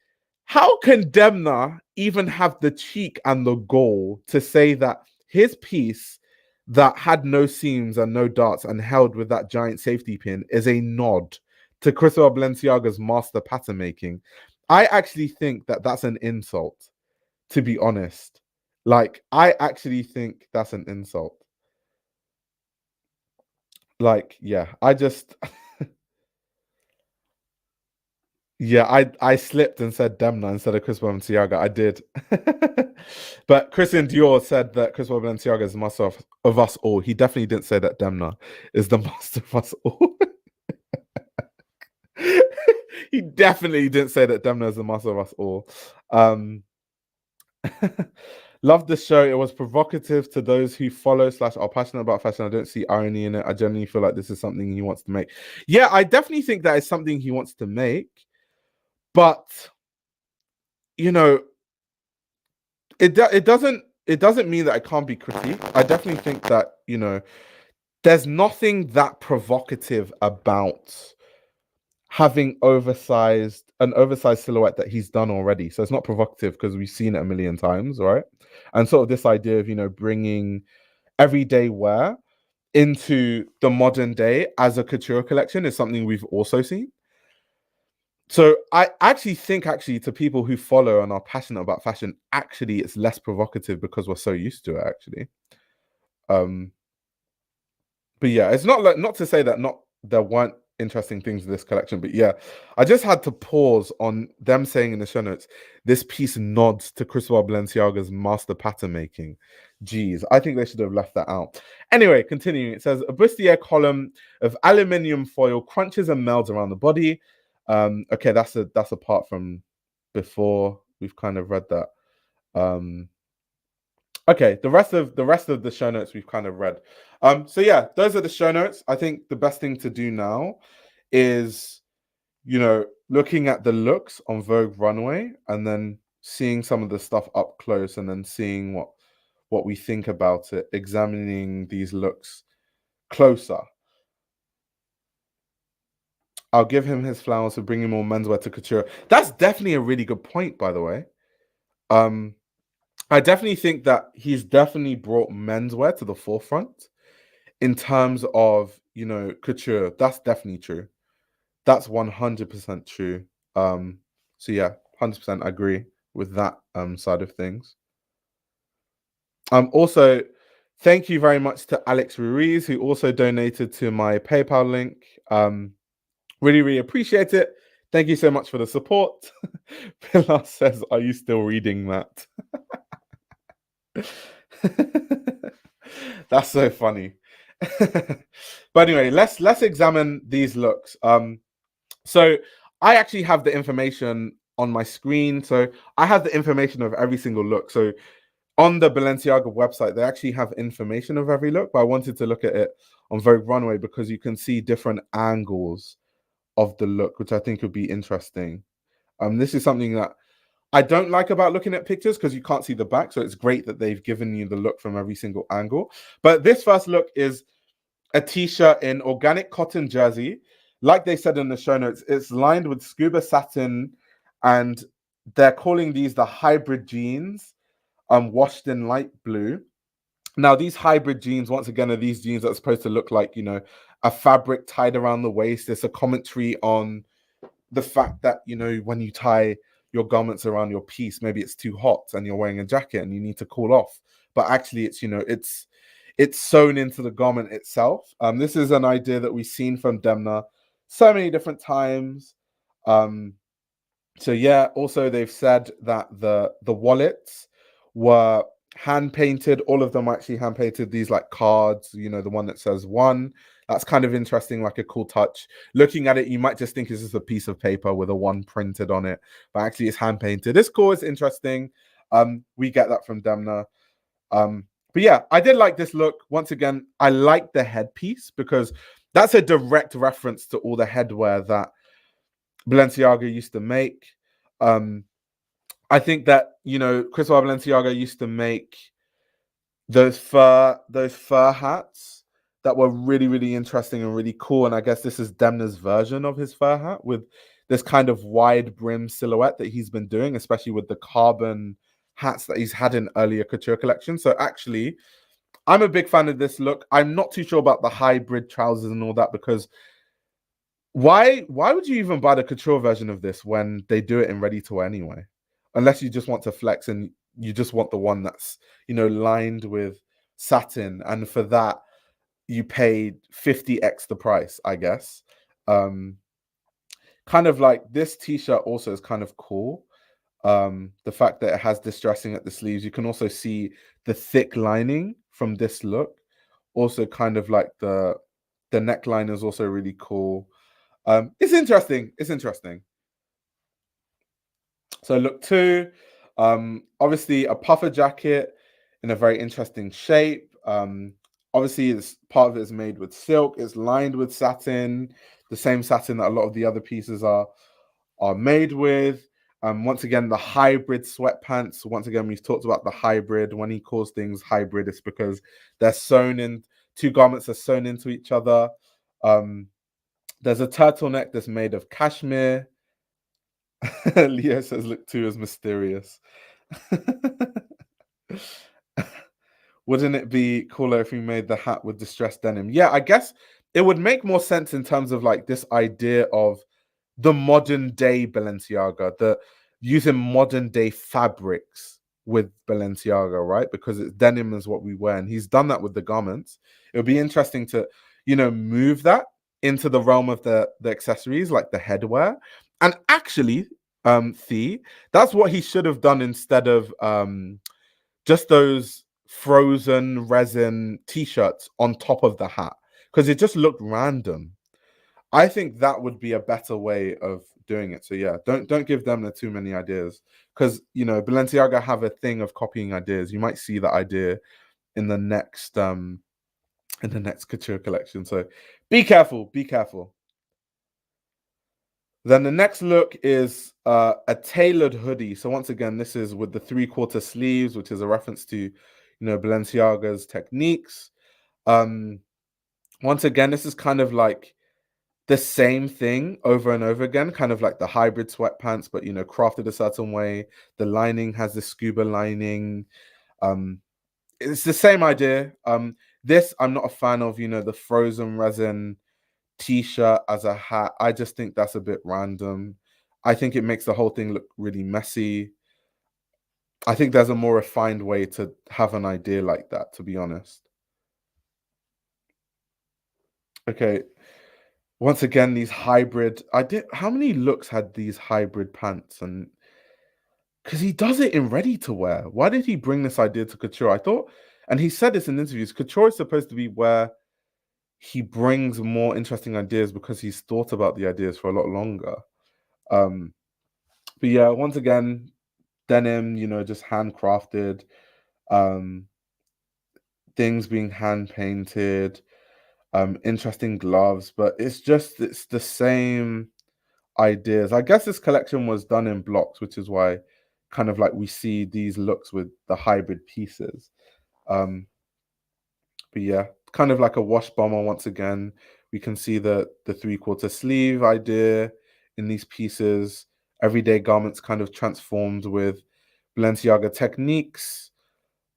how can Demna even have the cheek and the gall to say that his piece that had no seams and no darts and held with that giant safety pin is a nod to Cristóbal Balenciaga's master pattern making? I actually think that that's an insult, to be honest. Like, I actually think that's an insult. Like, yeah, I just... Yeah, I slipped and said Demna instead of Cristóbal Balenciaga. I did. But Christian Dior said that Cristóbal Balenciaga is the master of us all. He definitely didn't say that Demna is the master of us all. He definitely didn't say that Demna is the master of us all. Love the show. It was provocative to those who follow / are passionate about fashion. I don't see irony in it. I genuinely feel like this is something he wants to make. Yeah, I definitely think that is something he wants to make. But, you know, it doesn't mean that it can't be critiqued. I definitely think that, you know, there's nothing that provocative about having an oversized silhouette that he's done already. So it's not provocative because we've seen it a million times, right? And sort of this idea of, you know, bringing everyday wear into the modern day as a couture collection is something we've also seen. So I actually think, to people who follow and are passionate about fashion, actually it's less provocative because we're so used to it, actually. But yeah, it's not to say that there weren't interesting things in this collection, but yeah, I just had to pause on them saying in the show notes, this piece nods to Cristóbal Balenciaga's master pattern making. Jeez, I think they should have left that out. Anyway, continuing, it says a bustier column of aluminium foil crunches and melds around the body. Okay, that's a part from before. We've kind of read that. Okay, the rest of the show notes we've kind of read. So yeah, those are the show notes. I think the best thing to do now is, you know, looking at the looks on Vogue Runway and then seeing some of the stuff up close and then seeing what we think about it, examining these looks closer. I'll give him his flowers for bringing more menswear to couture. That's definitely a really good point, by the way. I definitely think that he's definitely brought menswear to the forefront in terms of, you know, couture. That's definitely true. That's 100% true. So yeah, 100% agree with that side of things. Also, thank you very much to Alex Ruiz, who also donated to my PayPal link. Really, really appreciate it. Thank you so much for the support. Pilar says, "Are you still reading that?" That's so funny. But anyway, let's examine these looks. So I actually have the information on my screen. So I have the information of every single look. So on the Balenciaga website, they actually have information of every look, but I wanted to look at it on Vogue Runway because you can see different angles of the look, which I think would be interesting. This is something that I don't like about looking at pictures because you can't see the back. So it's great that they've given you the look from every single angle. But this first look is a t-shirt in organic cotton jersey. Like they said in the show notes, it's lined with scuba satin, and they're calling these the hybrid jeans, washed in light blue. Now, these hybrid jeans, once again, are these jeans that are supposed to look like, a fabric tied around the waist. It's a commentary on the fact that, when you tie your garments around your piece, maybe it's too hot and you're wearing a jacket and you need to cool off. But actually, it's sewn into the garment itself. This is an idea that we've seen from Demna so many different times. So yeah, also they've said that the wallets were hand painted. All of them are actually hand painted. These like cards, the one that says one. That's kind of interesting, like a cool touch. Looking at it, you might just think it's just a piece of paper with a one printed on it, but actually it's hand painted. It's cool, it's interesting. We get that from Demna. But yeah, I did like this look. Once again, I like the headpiece because that's a direct reference to all the headwear that Balenciaga used to make. I think that, Cristóbal Balenciaga used to make those fur hats that were really, really interesting and really cool. And I guess this is Demna's version of his fur hat with this kind of wide brim silhouette that he's been doing, especially with the carbon hats that he's had in earlier couture collections. So actually, I'm a big fan of this look. I'm not too sure about the hybrid trousers and all that because why would you even buy the couture version of this when they do it in ready to wear anyway? Unless you just want to flex and you just want the one that's, lined with satin, and for that you paid 50x the price, I guess. Kind of like this t-shirt also is kind of cool. The fact that it has distressing at the sleeves. You can also see the thick lining from this look. Also kind of like the neckline is also really cool. It's interesting. So look 2, obviously a puffer jacket in a very interesting shape. Obviously it's part of it is made with silk. It's lined with satin, the same satin that a lot of the other pieces are made with. Once again, the hybrid sweatpants. Once again, we've talked about the hybrid. When he calls things hybrid, it's because they're sewn in. Two garments are sewn into each other. There's a turtleneck that's made of cashmere. Leo says, "Look 2 is mysterious." Wouldn't it be cooler if we made the hat with distressed denim? Yeah, I guess it would make more sense in terms of like this idea of the modern day Balenciaga, the using modern day fabrics with Balenciaga, right? Because it's denim is what we wear, and he's done that with the garments. It would be interesting to, move that into the realm of the accessories, like the headwear. And actually, that's what he should have done instead of just those frozen resin t-shirts on top of the hat, because it just looked random. I think that would be a better way of doing it. So yeah, don't give them too many ideas, because Balenciaga have a thing of copying ideas. You might see that idea in the next couture collection. So be careful. Then the next look is a tailored hoodie. So once again, this is with the 3/4 sleeves, which is a reference to, Balenciaga's techniques. Once again, this is kind of like the same thing over and over again, kind of like the hybrid sweatpants, but crafted a certain way. The lining has the scuba lining. It's the same idea. This I'm not a fan of, the frozen resin t-shirt as a hat. I just think that's a bit random. I think it makes the whole thing look really messy. I think there's a more refined way to have an idea like that, to be honest. Okay. Once again, these hybrid. How many looks had these hybrid pants? And because he does it in ready to wear. Why did he bring this idea to couture? I thought, and he said this in interviews, couture is supposed to be where he brings more interesting ideas because he's thought about the ideas for a lot longer. But yeah, once again, denim, just handcrafted, things being hand painted, interesting gloves, but it's the same ideas. I guess this collection was done in blocks, which is why kind of like we see these looks with the hybrid pieces. But yeah, kind of like a wash bomber once again. We can see the 3/4 sleeve idea in these pieces. Everyday garments kind of transformed with Balenciaga techniques.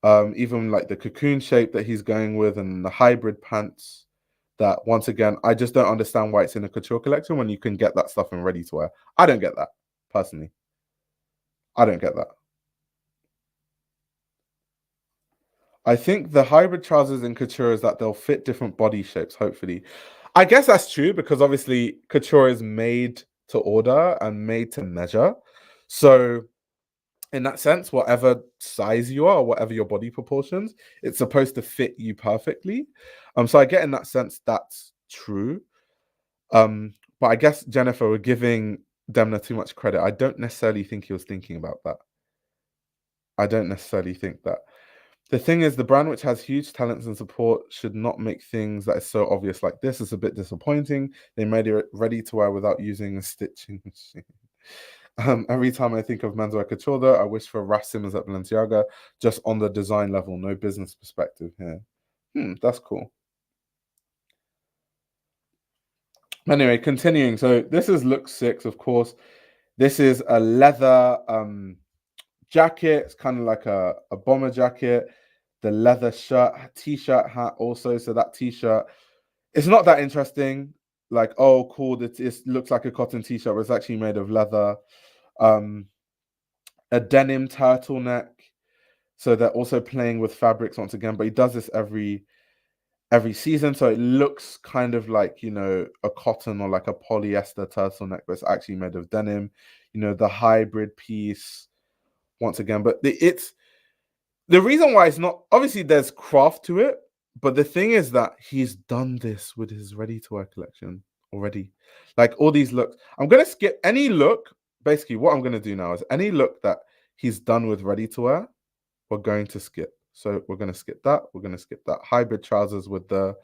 Even like the cocoon shape that he's going with and the hybrid pants. That once again, I just don't understand why it's in a couture collection when you can get that stuff in ready to wear. I don't get that personally. I don't get that. I think the hybrid trousers in couture is that they'll fit different body shapes, hopefully. I guess that's true because obviously couture is made to order and made to measure. So in that sense, whatever size you are, or whatever your body proportions, it's supposed to fit you perfectly. So I get in that sense that's true. But I guess Jennifer, we're giving Demna too much credit. I don't necessarily think he was thinking about that. I don't necessarily think that. The thing is, the brand which has huge talents and support should not make things that is so obvious like this. It's a bit disappointing. They made it ready to wear without using a stitching machine. Every time I think of menswear couture, though, I wish for Ras Simmons at Balenciaga, just on the design level, no business perspective here. That's cool. Anyway, continuing. So this is look 6, of course. This is a leather jacket. It's kind of like a bomber jacket. The leather shirt, t-shirt, hat also. So that t-shirt, it's not that interesting. Like, oh, cool, it looks like a cotton t-shirt, but it's actually made of leather. A denim turtleneck. So they're also playing with fabrics once again, but he does this every season. So it looks kind of like, a cotton or like a polyester turtleneck, but it's actually made of denim. The hybrid piece once again, but it's the reason why it's not, obviously there's craft to it, but the thing is that he's done this with his ready to wear collection already. Like all these looks. I'm going to skip any look. Basically, what I'm going to do now is any look that he's done with ready to wear, we're going to skip. So we're going to skip that. We're going to skip that. Hybrid trousers with the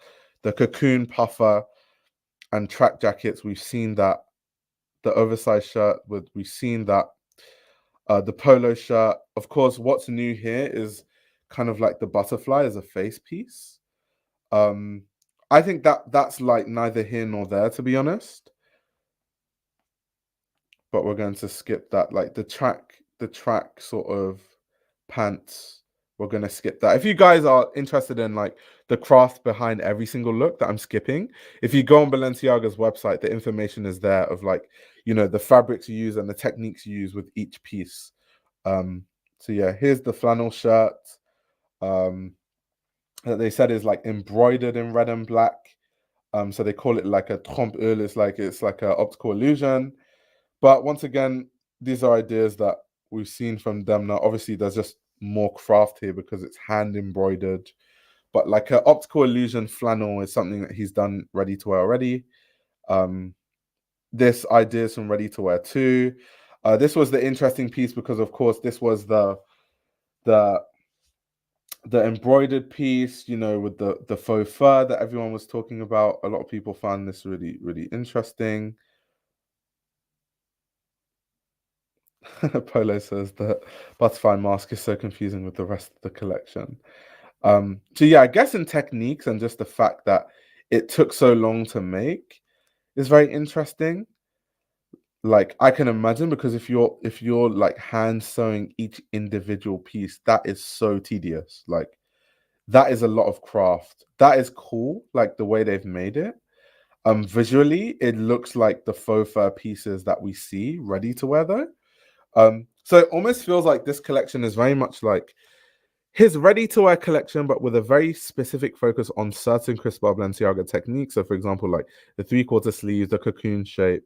cocoon puffer and track jackets. We've seen that. The oversized shirt we've seen that. The polo shirt. Of course, what's new here is kind of like the butterfly as a face piece. I think that's like neither here nor there, to be honest. But we're going to skip that. Like the track sort of pants. We're going to skip that. If you guys are interested in like the craft behind every single look that I'm skipping, if you go on Balenciaga's website, the information is there of like, the fabrics you use and the techniques you use with each piece. So yeah, here's the flannel shirt that they said is like embroidered in red and black. So they call it like a trompe-l'œil. It's like an optical illusion. But once again, these are ideas that we've seen from Demna. Obviously, there's just more craft here because it's hand embroidered. But like an optical illusion flannel is something that he's done ready to wear already. This idea is from ready to wear too. This was the interesting piece because, of course, this was the embroidered piece, with the faux fur that everyone was talking about. A lot of people found this really, really interesting. Polo says that butterfly mask is so confusing with the rest of the collection. So yeah, I guess in techniques and just the fact that it took so long to make is very interesting. Like I can imagine, because if you're like hand sewing each individual piece, that is so tedious. Like that is a lot of craft. That is cool, like the way they've made it. Visually, it looks like the faux fur pieces that we see ready to wear though. So it almost feels like this collection is very much like his ready-to-wear collection, but with a very specific focus on certain Cristóbal Balenciaga techniques. So, for example, like the three-quarter sleeves, the cocoon shape,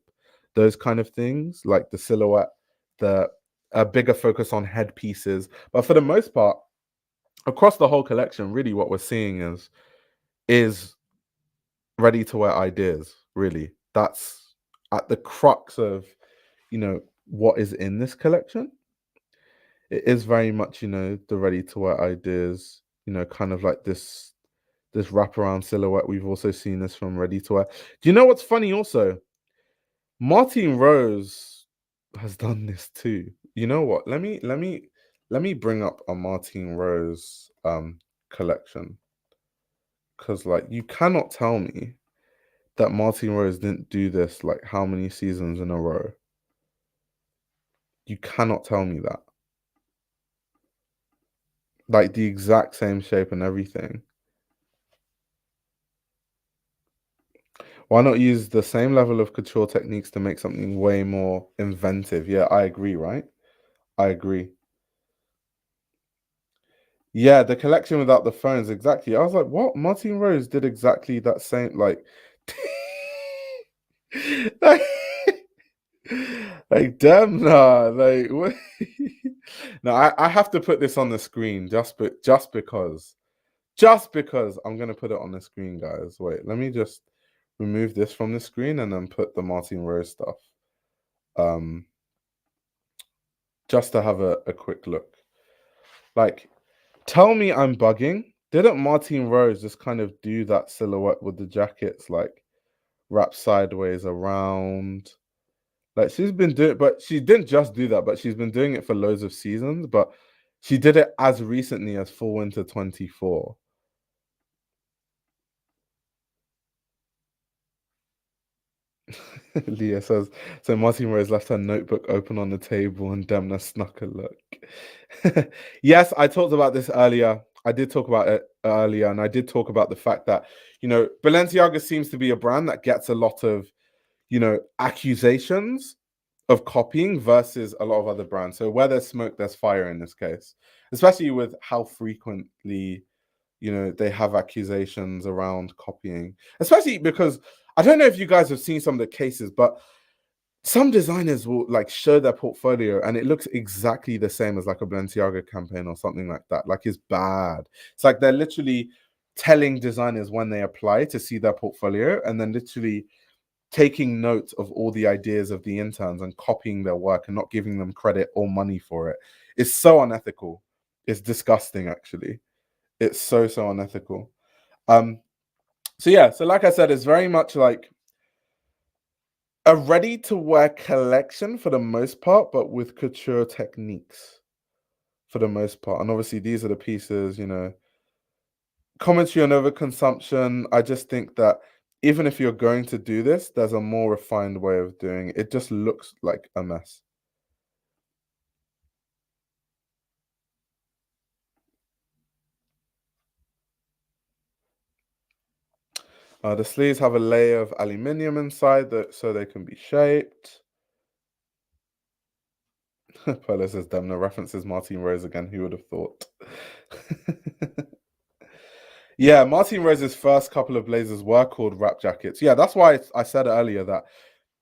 those kind of things, like the silhouette, the a bigger focus on headpieces. But for the most part, across the whole collection, really what we're seeing is ready-to-wear ideas, really. That's at the crux of, what is in this collection. It is very much, the ready-to-wear ideas, kind of like this wraparound silhouette. We've also seen this from ready-to-wear. Do you know what's funny also? Martin Rose has done this too. You know what? Let me bring up a Martin Rose collection. Because like you cannot tell me that Martin Rose didn't do this like how many seasons in a row? You cannot tell me that. Like the exact same shape and everything. Why not use the same level of couture techniques to make something way more inventive? Yeah, I agree, right? I agree. Yeah, the collection without the phones, exactly. I was like, what? Martin Rose did exactly that same, like, like, like Demna, like, what? No, I have to put this on the screen just because I'm gonna put it on the screen, guys. Wait, let me just remove this from the screen and then put the Martin Rose stuff. Just to have a quick look. Like, tell me I'm bugging. Didn't Martin Rose just kind of do that silhouette with the jackets, like wrap sideways around? Like she's been doing, but she didn't just do that, but she's been doing it for loads of seasons. But she did it as recently as Fall Winter 24. Leah says, so Martin Rose left her notebook open on the table and Demna snuck a look. Yes, I talked about this earlier. I did talk about it earlier, and I did talk about the fact that, Balenciaga seems to be a brand that gets a lot of, accusations of copying versus a lot of other brands. So where there's smoke, there's fire in this case, especially with how frequently they have accusations around copying, especially because I don't know if you guys have seen some of the cases, but some designers will like show their portfolio and it looks exactly the same as like a Balenciaga campaign or something like that. Like it's bad. It's like they're literally telling designers when they apply to see their portfolio and then literally taking note of all the ideas of the interns and copying their work and not giving them credit or money for it. It's so unethical. It's disgusting, actually. It's so unethical. So yeah, so like I said, it's very much like a ready-to-wear collection for the most part, but with couture techniques for the most part. And obviously, these are the pieces, commentary on overconsumption. I just think that even if you're going to do this, there's a more refined way of doing it. It just looks like a mess. The sleeves have a layer of aluminium inside so they can be shaped. Polo says Demna references Martin Rose again. Who would have thought? Yeah, Martin Rose's first couple of blazers were called wrap jackets. Yeah, that's why I said earlier that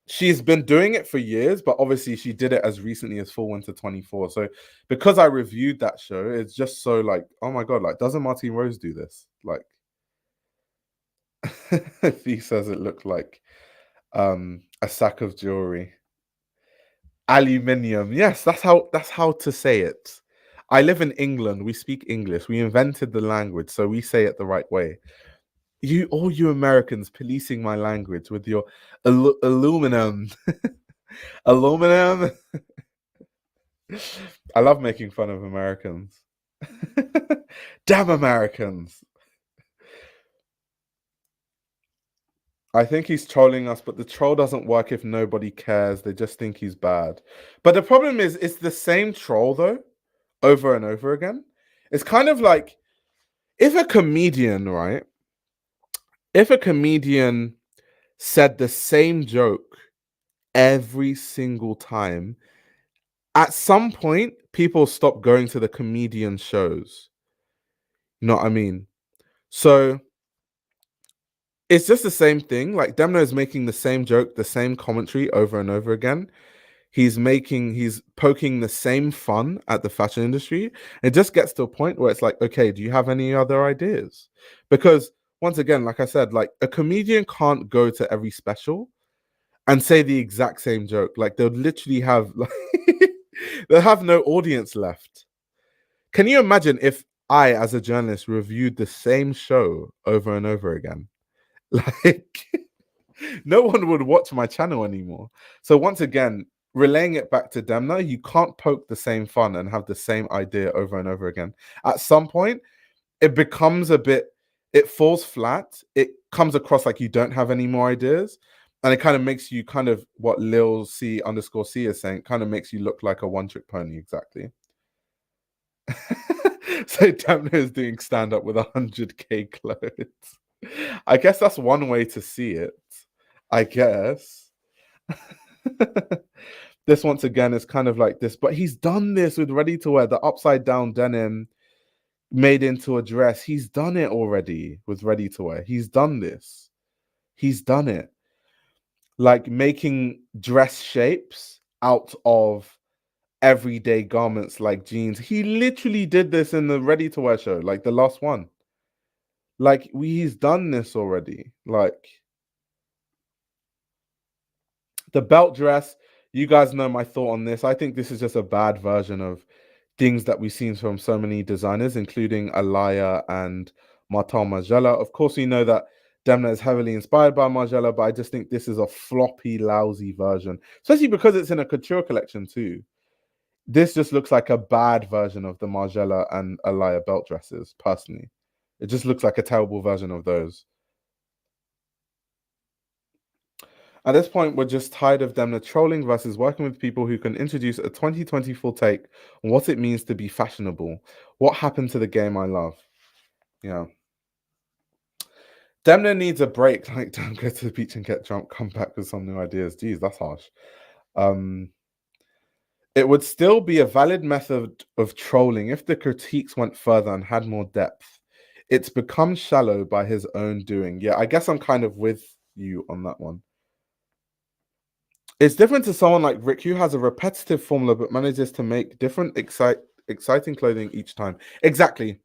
she's been doing it for years, but obviously she did it as recently as Fall Winter 24. So because I reviewed that show, it's just so like, oh my god, like doesn't Martin Rose do this? Like he says it looked like a sack of jewelry. Aluminium. Yes, that's how to say it. I live in England. We speak English. We invented the language, so we say it the right way. All you Americans policing my language with your aluminum. Aluminum. I love making fun of Americans. Damn Americans. I think he's trolling us, but the troll doesn't work if nobody cares. They just think he's bad. But the problem is, it's the same troll, though, over and over again. It's kind of like if a comedian, right? If a comedian said the same joke every single time, at some point, people stop going to the comedian shows. You know what I mean? So it's just the same thing. Like Demna is making the same joke, the same commentary over and over again. He's poking the same fun at the fashion industry. It just gets to a point where it's like, okay, do you have any other ideas? Because once again, like I said, like a comedian can't go to every special and say the exact same joke. Like they'll literally have like they'll have no audience left. Can you imagine if I, as a journalist, reviewed the same show over and over again? Like no one would watch my channel anymore. So once again, relaying it back to Demna, you can't poke the same fun and have the same idea over and over again. At some point, it becomes it falls flat. It comes across like you don't have any more ideas. And it kind of makes you kind of what Lil C underscore C is saying, kind of makes you look like a one-trick pony, exactly. So Demna is doing stand-up with 100K clothes. I guess that's one way to see it. I guess. This once again is kind of like this, but he's done this with ready to wear, the upside down denim made into a dress. He's done it already with ready to wear. He's done this. He's done it. Like making dress shapes out of everyday garments like jeans. He literally did this in the ready to wear show, like the last one. Like he's done this already. Like the belt dress, you guys know my thought on this. I think this is just a bad version of things that we've seen from so many designers, including Alaya and Martin Margiela. Of course, we know that Demna is heavily inspired by Margiela, but I just think this is a floppy, lousy version, especially because it's in a couture collection too. This just looks like a bad version of the Margiela and Alaya belt dresses, personally. It just looks like a terrible version of those. At this point, we're just tired of Demna trolling versus working with people who can introduce a 2024 take on what it means to be fashionable. What happened to the game I love? Yeah. Demna needs a break. Like, don't go to the beach and get drunk, come back with some new ideas. Geez, that's harsh. It would still be a valid method of trolling if the critiques went further and had more depth. It's become shallow by his own doing. Yeah, I guess I'm kind of with you on that one. It's different to someone like Rick, who has a repetitive formula but manages to make different exciting clothing each time. Exactly.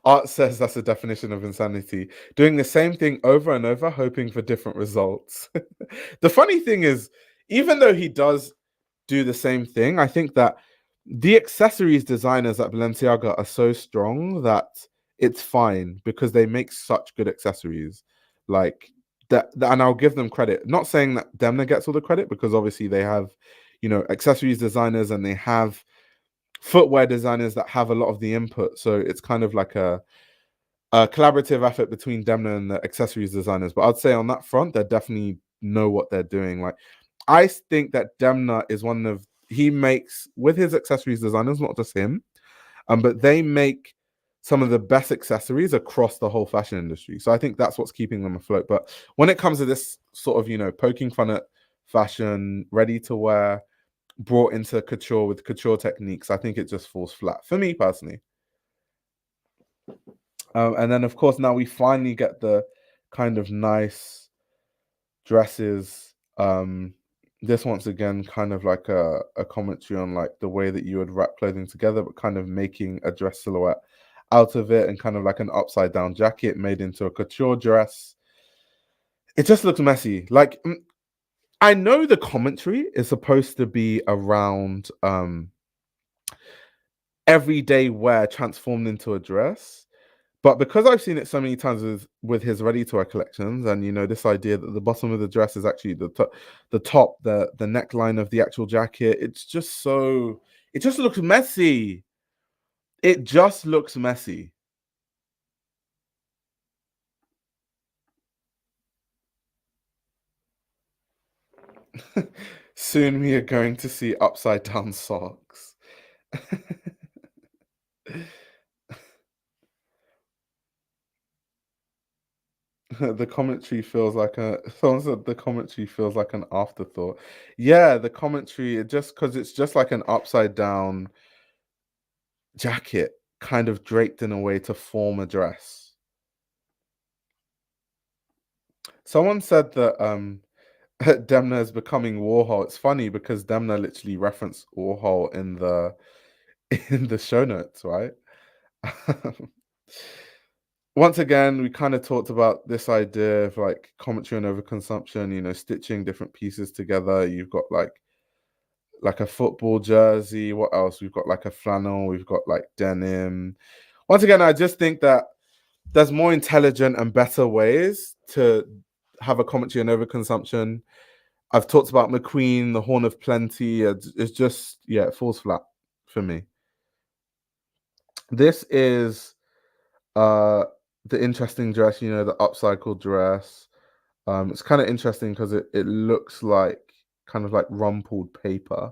Art says that's a definition of insanity. Doing the same thing over and over, hoping for different results. The funny thing is, even though he does do the same thing, I think that the accessories designers at Balenciaga are so strong that it's fine because they make such good accessories. Like that, and I'll give them credit. Not saying that Demna gets all the credit because obviously they have, accessories designers and they have footwear designers that have a lot of the input. So it's kind of like a collaborative effort between Demna and the accessories designers. But I'd say on that front, they definitely know what they're doing. Like I think that Demna is he makes with his accessories designers, not just him, but they make some of the best accessories across the whole fashion industry. So I think that's what's keeping them afloat. But when it comes to this sort of, poking fun at fashion, ready to wear, brought into couture with couture techniques, I think it just falls flat for me personally. And then, of course, now we finally get the kind of nice dresses. This once again, kind of like a commentary on like the way that you would wrap clothing together, but kind of making a dress silhouette out of it, and kind of like an upside down jacket made into a couture dress. It just looks messy. Like I know the commentary is supposed to be around everyday wear transformed into a dress. But because I've seen it so many times with his ready-to-wear collections, and this idea that the bottom of the dress is actually the top, the neckline of the actual jacket, it just looks messy. It just looks messy. Soon we are going to see upside down socks. The commentary feels like a someone said the commentary feels like an afterthought. Yeah, the commentary, it just because it's just like an upside down jacket, kind of draped in a way to form a dress. Someone said that Demna is becoming Warhol. It's funny because Demna literally referenced Warhol in the in the show notes, right? Once again, we kind of talked about this idea of like commentary and overconsumption, stitching different pieces together. You've got like a football jersey. What else? We've got like a flannel, we've got like denim. Once again, I just think that there's more intelligent and better ways to have a commentary on overconsumption. I've talked about McQueen, the Horn of Plenty. It's just, yeah, it falls flat for me. This is uh the interesting dress, the upcycled dress. It's kind of interesting because it looks like kind of like rumpled paper.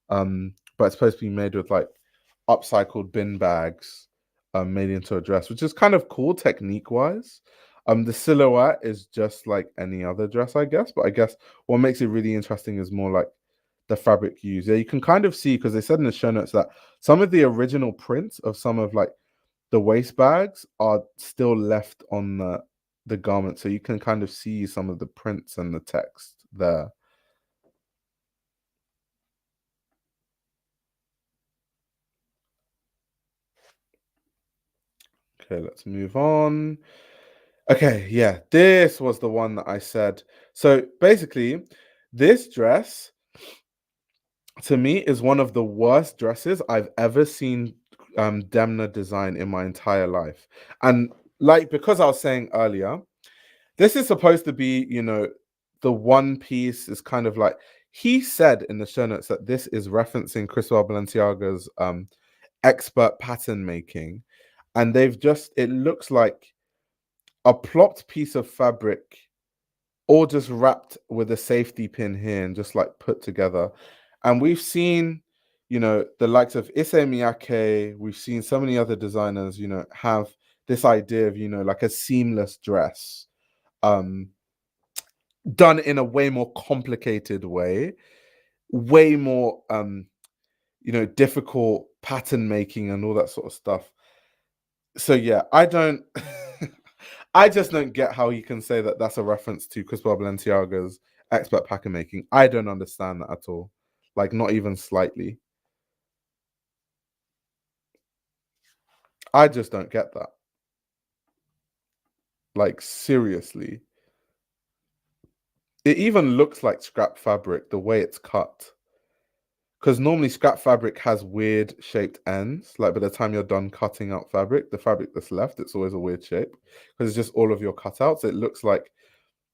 But it's supposed to be made with like upcycled bin bags, made into a dress, which is kind of cool technique wise. The silhouette is just like any other dress, I guess. But I guess what makes it really interesting is more like the fabric used. Yeah, you can kind of see because they said in the show notes that some of the original prints of some of like the waist bags are still left on the garment, so you can kind of see some of the prints and the text there. Okay, let's move on. Okay, yeah, this was the one that I said. So basically, this dress to me is one of the worst dresses I've ever seen Demna design in my entire life. And like because I was saying earlier, this is supposed to be, the one piece is kind of like he said in the show notes that this is referencing Cristóbal Balenciaga's expert pattern making. And it looks like a plopped piece of fabric all just wrapped with a safety pin here and just like put together. And we've seen, the likes of Issey Miyake, we've seen so many other designers, have this idea of, like a seamless dress, um, done in a way more complicated way more, difficult pattern making and all that sort of stuff. So yeah, I don't, I just don't get how you can say that that's a reference to Cristóbal Balenciaga's expert pattern making. I don't understand that at all, like not even slightly. I just don't get that. Like seriously, it even looks like scrap fabric the way it's cut. Because normally scrap fabric has weird shaped ends. Like by the time you're done cutting out fabric, the fabric that's left, it's always a weird shape because it's just all of your cutouts. It looks like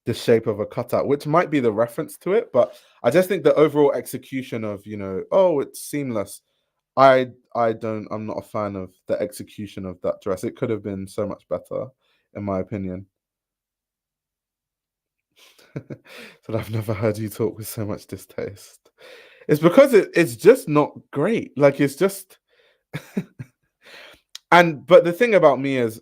the shape of a cutout, which might be the reference to it, but I just think the overall execution of, oh, it's seamless. I'm not a fan of the execution of that dress. It could have been so much better, in my opinion. But I've never heard you talk with so much distaste. It's because it's just not great. Like it's just but the thing about me is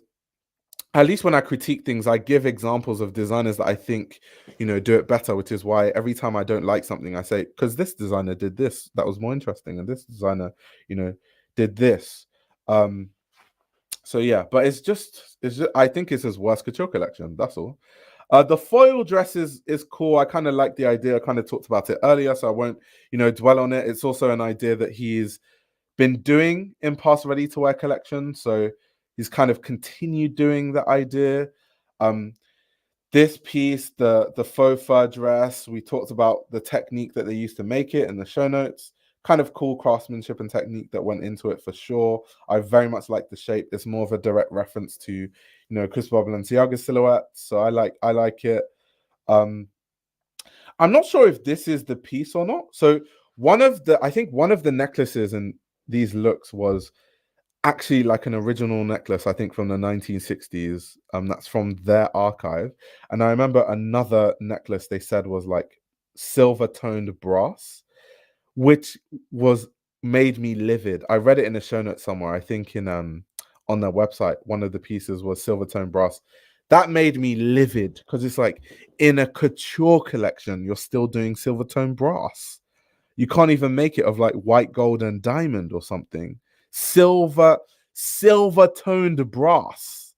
at least when I critique things, I give examples of designers that I think, do it better, which is why every time I don't like something, I say, because this designer did this, that was more interesting, and this designer, you know, did this. Um, so yeah, but it's just I think it's his worst couture collection. That's all. The foil dress is cool. I kind of like the idea. I kind of talked about it earlier, so I won't, dwell on it. It's also an idea that he's been doing in past ready to wear collections. So he's kind of continued doing that idea. Um, this piece, the faux fur dress, we talked about the technique that they used to make it in the show notes. Kind of cool craftsmanship and technique that went into it for sure. I very much like the shape. It's more of a direct reference to, Cristóbal Balenciaga's silhouette. So I like it. Um, I'm not sure if this is the piece or not. So I think one of the necklaces in these looks was actually like an original necklace, I think from the 1960s. That's from their archive. And I remember another necklace they said was like silver toned brass, which was made me livid. I read it in a show note somewhere. I think in on their website, one of the pieces was silver toned brass. That made me livid because it's like in a couture collection, you're still doing silver tone brass. You can't even make it of like white, gold, and diamond or something. Silver toned brass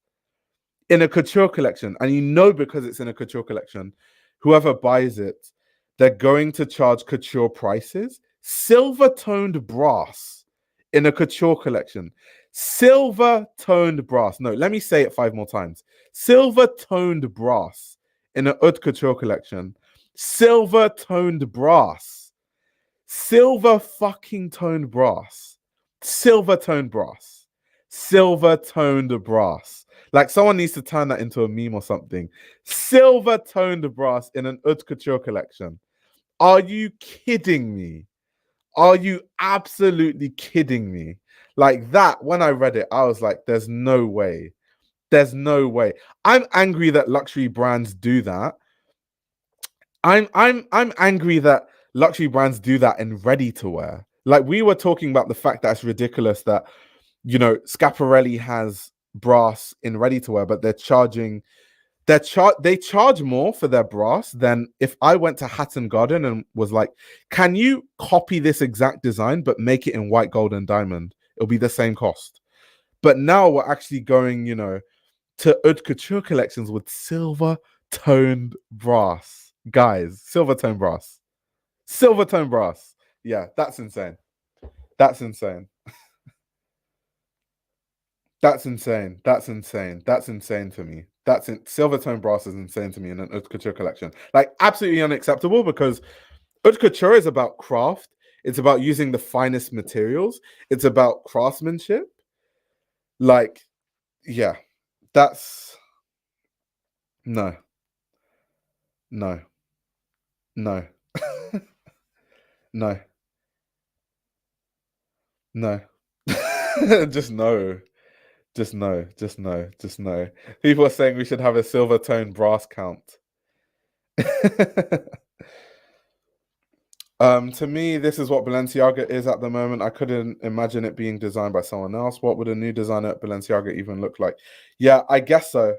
in a couture collection. And you know, because it's in a couture collection, whoever buys it, they're going to charge couture prices. Silver toned brass in a couture collection. Silver toned brass. No, let me say it 5 more times. Silver toned brass in a haute couture collection. Silver toned brass. Silver fucking toned brass. Silver toned brass. Silver toned brass. Like someone needs to turn that into a meme or something. Silver toned brass in an haute couture collection. Are you kidding me? Are you absolutely kidding me? Like that, when I read it, I was like, there's no way. There's no way. I'm angry that luxury brands do that. I'm angry that luxury brands do that in ready to wear. Like we were talking about the fact that it's ridiculous that, you know, Schiaparelli has brass in ready to wear, but they charge more for their brass than if I went to Hatton Garden and was like, can you copy this exact design but make it in white, gold, and diamond? It'll be the same cost. But now we're actually going, you know, to haute couture collections with silver toned brass. Guys, silver toned brass. Silver toned brass. Yeah, that's insane. That's insane. That's insane. That's insane. That's insane to me. Silver tone brass is insane to me in an haute couture collection. Like absolutely unacceptable because haute couture is about craft. It's about using the finest materials. It's about craftsmanship. Like, yeah, that's no, no, no, no, no. Just no. Just no. Just no. Just no. People are saying we should have a silver tone brass count. To me, this is what Balenciaga is at the moment. I couldn't imagine it being designed by someone else. What would a new designer at Balenciaga even look like? Yeah, I guess so.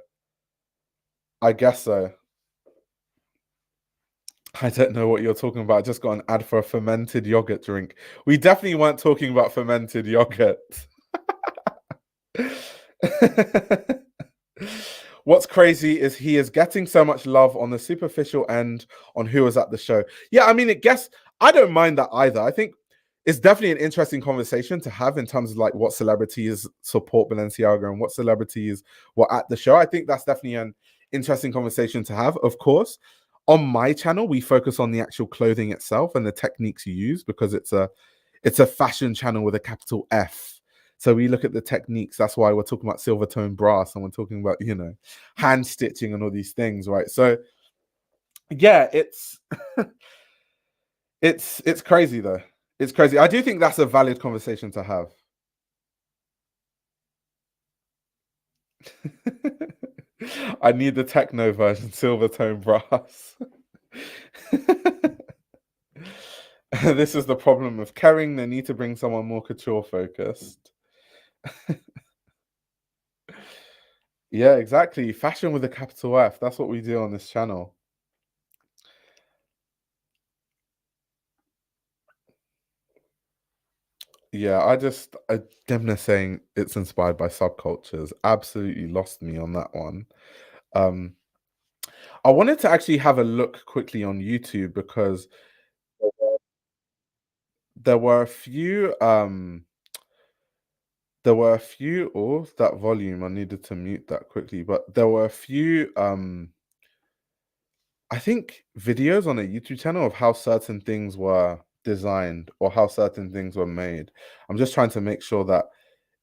I guess so. I don't know what you're talking about. I just got an ad for a fermented yogurt drink. We definitely weren't talking about fermented yogurt. What's crazy is he is getting so much love on the superficial end on who was at the show. Yeah, I mean, I don't mind that either. I think it's definitely an interesting conversation to have in terms of like what celebrities support Balenciaga and what celebrities were at the show. I think that's definitely an interesting conversation to have. Of course, on my channel, we focus on the actual clothing itself and the techniques you use because it's a fashion channel with a capital F. So we look at the techniques. That's why we're talking about silver tone brass and we're talking about, you know, hand stitching and all these things, right? So yeah, it's crazy though. It's crazy. I do think that's a valid conversation to have. I need the techno version, silver tone brass. This is the problem with Kering. They need to bring someone more couture focused. Yeah, exactly. Fashion with a capital F. That's what we do on this channel. Yeah, Demna saying it's inspired by subcultures absolutely lost me on that one. I wanted to actually have a look quickly on YouTube because there were a few oh, that volume, I needed to mute that quickly, but there were a few I think videos on a YouTube channel of how certain things were designed or how certain things were made. I'm just trying to make sure that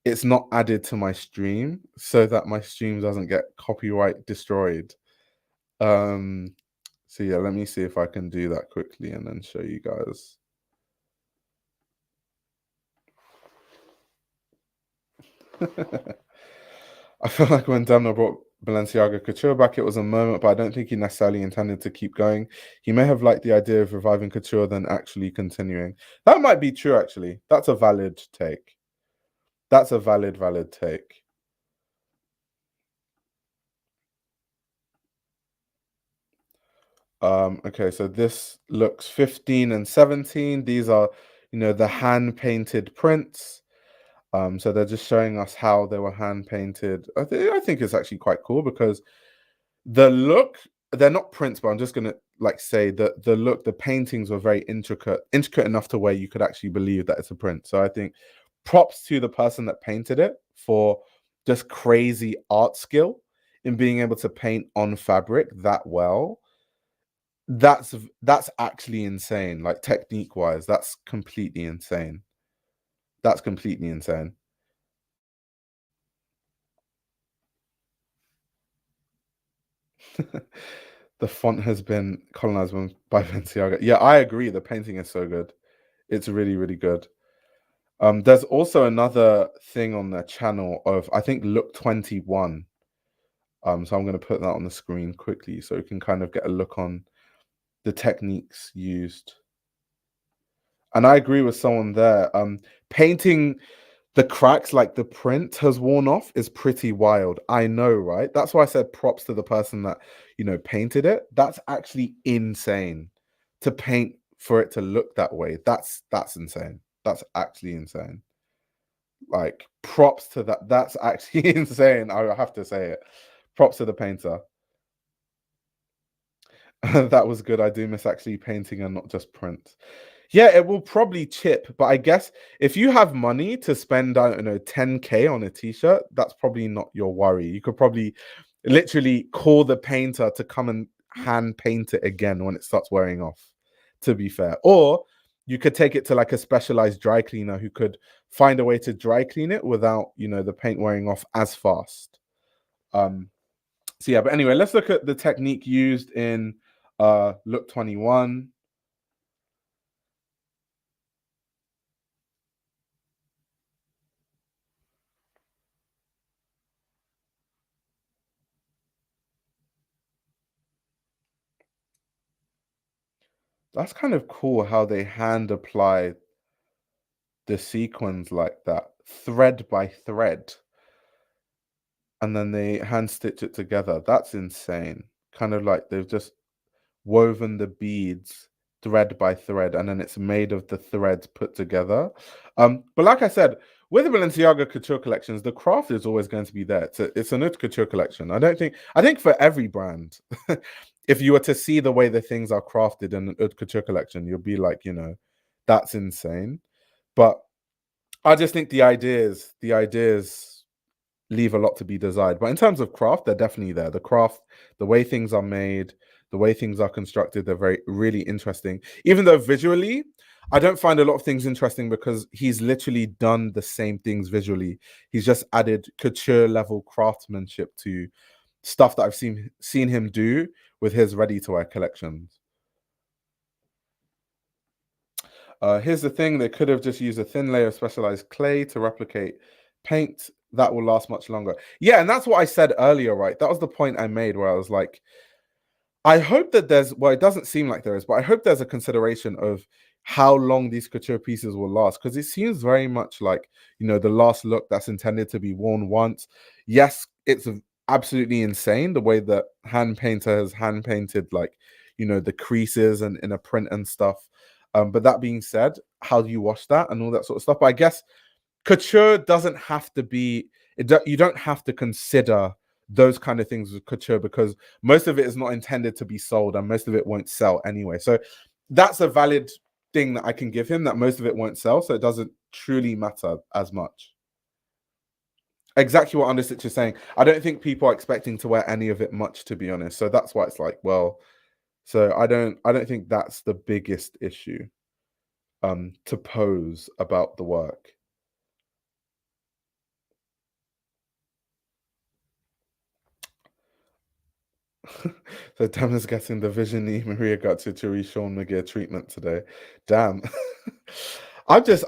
it's not added to my stream so that my stream doesn't get copyright destroyed. So yeah, let me see if I can do that quickly and then show you guys. I feel like when Demna brought Balenciaga Couture back, it was a moment, but I don't think he necessarily intended to keep going. He may have liked the idea of reviving Couture than actually continuing. That might be true, actually. That's a valid take. That's a valid take. Okay, so this looks 15 and 17. These are, the hand painted prints. So they're just showing us how they were hand painted. I think it's actually quite cool because the look, they're not prints, but I'm just gonna like say that the look, the paintings were very intricate enough to where you could actually believe that it's a print. So I think props to the person that painted it for just crazy art skill in being able to paint on fabric that well. That's actually insane. Like technique wise, that's completely insane. That's completely insane. The font has been colonized by Balenciaga. Yeah, I agree. The painting is so good. It's really, really good. There's also another thing on their channel of I think look 21. So I'm going to put that on the screen quickly so you can kind of get a look on the techniques used. And I agree with someone there. Painting the cracks like the print has worn off is pretty wild. I know, right? That's why I said props to the person that, painted it. That's actually insane to paint for it to look that way. That's insane. That's actually insane. Like props to that. That's actually insane. I have to say it. Props to the painter. That was good. I do miss actually painting and not just print. Yeah, it will probably chip, but I guess if you have money to spend, I don't know, 10K on a t-shirt, that's probably not your worry. You could probably literally call the painter to come and hand paint it again when it starts wearing off, to be fair. Or you could take it to like a specialized dry cleaner who could find a way to dry clean it without, the paint wearing off as fast. So yeah, but anyway, let's look at the technique used in look 21. That's kind of cool how they hand apply the sequins like that, thread by thread, and then they hand stitch it together. That's insane. Kind of like they've just woven the beads thread by thread, and then it's made of the threads put together. But like I said, with the Balenciaga couture collections, the craft is always going to be there. It's an haute couture collection. I think for every brand, if you were to see the way the things are crafted in an haute couture collection, you'll be like, that's insane. But I just think the ideas leave a lot to be desired. But in terms of craft, they're definitely there. The craft, the way things are made, the way things are constructed, they're very, really interesting. Even though visually, I don't find a lot of things interesting because he's literally done the same things visually. He's just added couture level craftsmanship to stuff that I've seen him do with his ready to wear collections. Here's the thing, they could have just used a thin layer of specialized clay to replicate paint. That will last much longer. Yeah, and that's what I said earlier, right? That was the point I made where I was like, I hope that well, it doesn't seem like there is, but I hope there's a consideration of how long these couture pieces will last, because it seems very much like, the last look that's intended to be worn once. Yes, it's absolutely insane the way that hand painter has hand painted, like, the creases and in a print and stuff. But that being said, how do you wash that and all that sort of stuff? But I guess couture doesn't have to be, you don't have to consider those kind of things with couture because most of it is not intended to be sold and most of it won't sell anyway. So that's a valid thing that I can give him, that most of it won't sell, so it doesn't truly matter as much. Exactly what Understitch is saying. I don't think people are expecting to wear any of it much, to be honest. So that's why it's like, well, so I don't think that's the biggest issue to pose about the work. So Demna's getting the Visiony Maria Gattucci Sean McGear treatment today. Damn. I'm just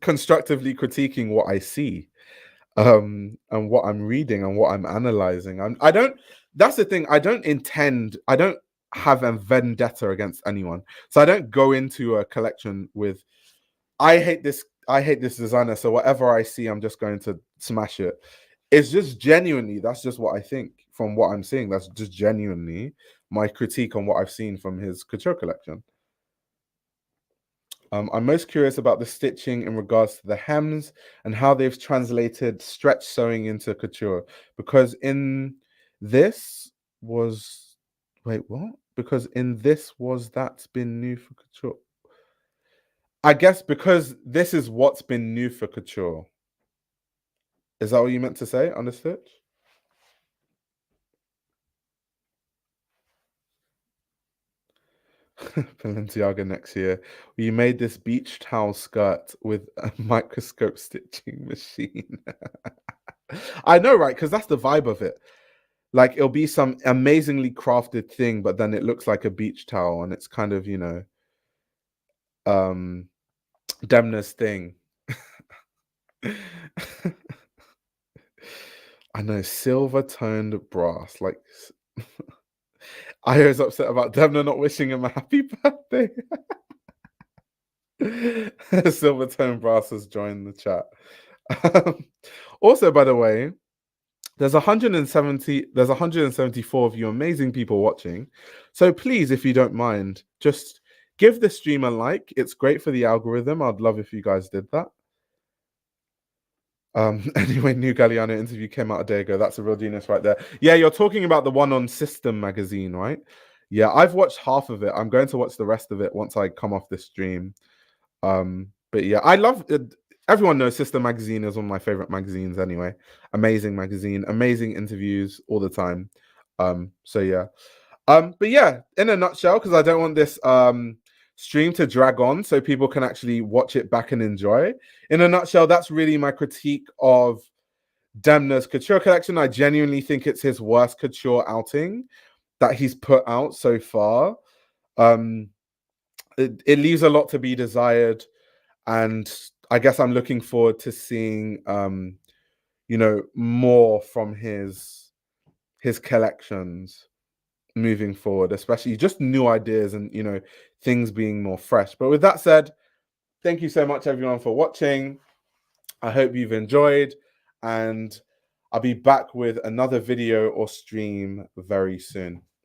constructively critiquing what I see, and what I'm reading and what I'm analyzing. I don't That's the thing. I don't have a vendetta against anyone. So I don't go into a collection with I hate this designer, so whatever I see, I'm just going to smash it. It's just genuinely, that's just what I think from what I'm seeing. That's just genuinely my critique on what I've seen from his couture collection. I'm most curious about the stitching in regards to the hems and how they've translated stretch sewing into couture. Because in this was... Wait, what? Because in this was that's been new for couture. I guess because this is what's been new for couture. Is that what you meant to say on the stitch? Balenciaga next year. You made this beach towel skirt with a microscope stitching machine. I know, right? Because that's the vibe of it. Like, it'll be some amazingly crafted thing, but then it looks like a beach towel, and it's kind of, Demna's thing. I know, silver toned brass. Like, I was upset about Demna not wishing him a happy birthday. Silver toned brass has joined the chat. Also, by the way, there's 174 of you amazing people watching. So please, if you don't mind, just give the stream a like. It's great for the algorithm. I'd love if you guys did that. Anyway, new Galliano interview came out a day ago. That's a real genius right there. Yeah, you're talking about the one on System magazine, right? Yeah, I've watched half of it. I'm going to watch the rest of it once I come off this stream. But yeah, I love it. Everyone knows Sister Magazine is one of my favorite magazines anyway. Amazing magazine, amazing interviews all the time. So yeah. But yeah, in a nutshell, because I don't want this stream to drag on so people can actually watch it back and enjoy. In a nutshell, that's really my critique of Demna's couture collection. I genuinely think it's his worst couture outing that he's put out so far. It leaves a lot to be desired, and I guess I'm looking forward to seeing more from his collections moving forward, especially just new ideas and things being more fresh. But with that said, thank you so much everyone for watching. I hope you've enjoyed, and I'll be back with another video or stream very soon.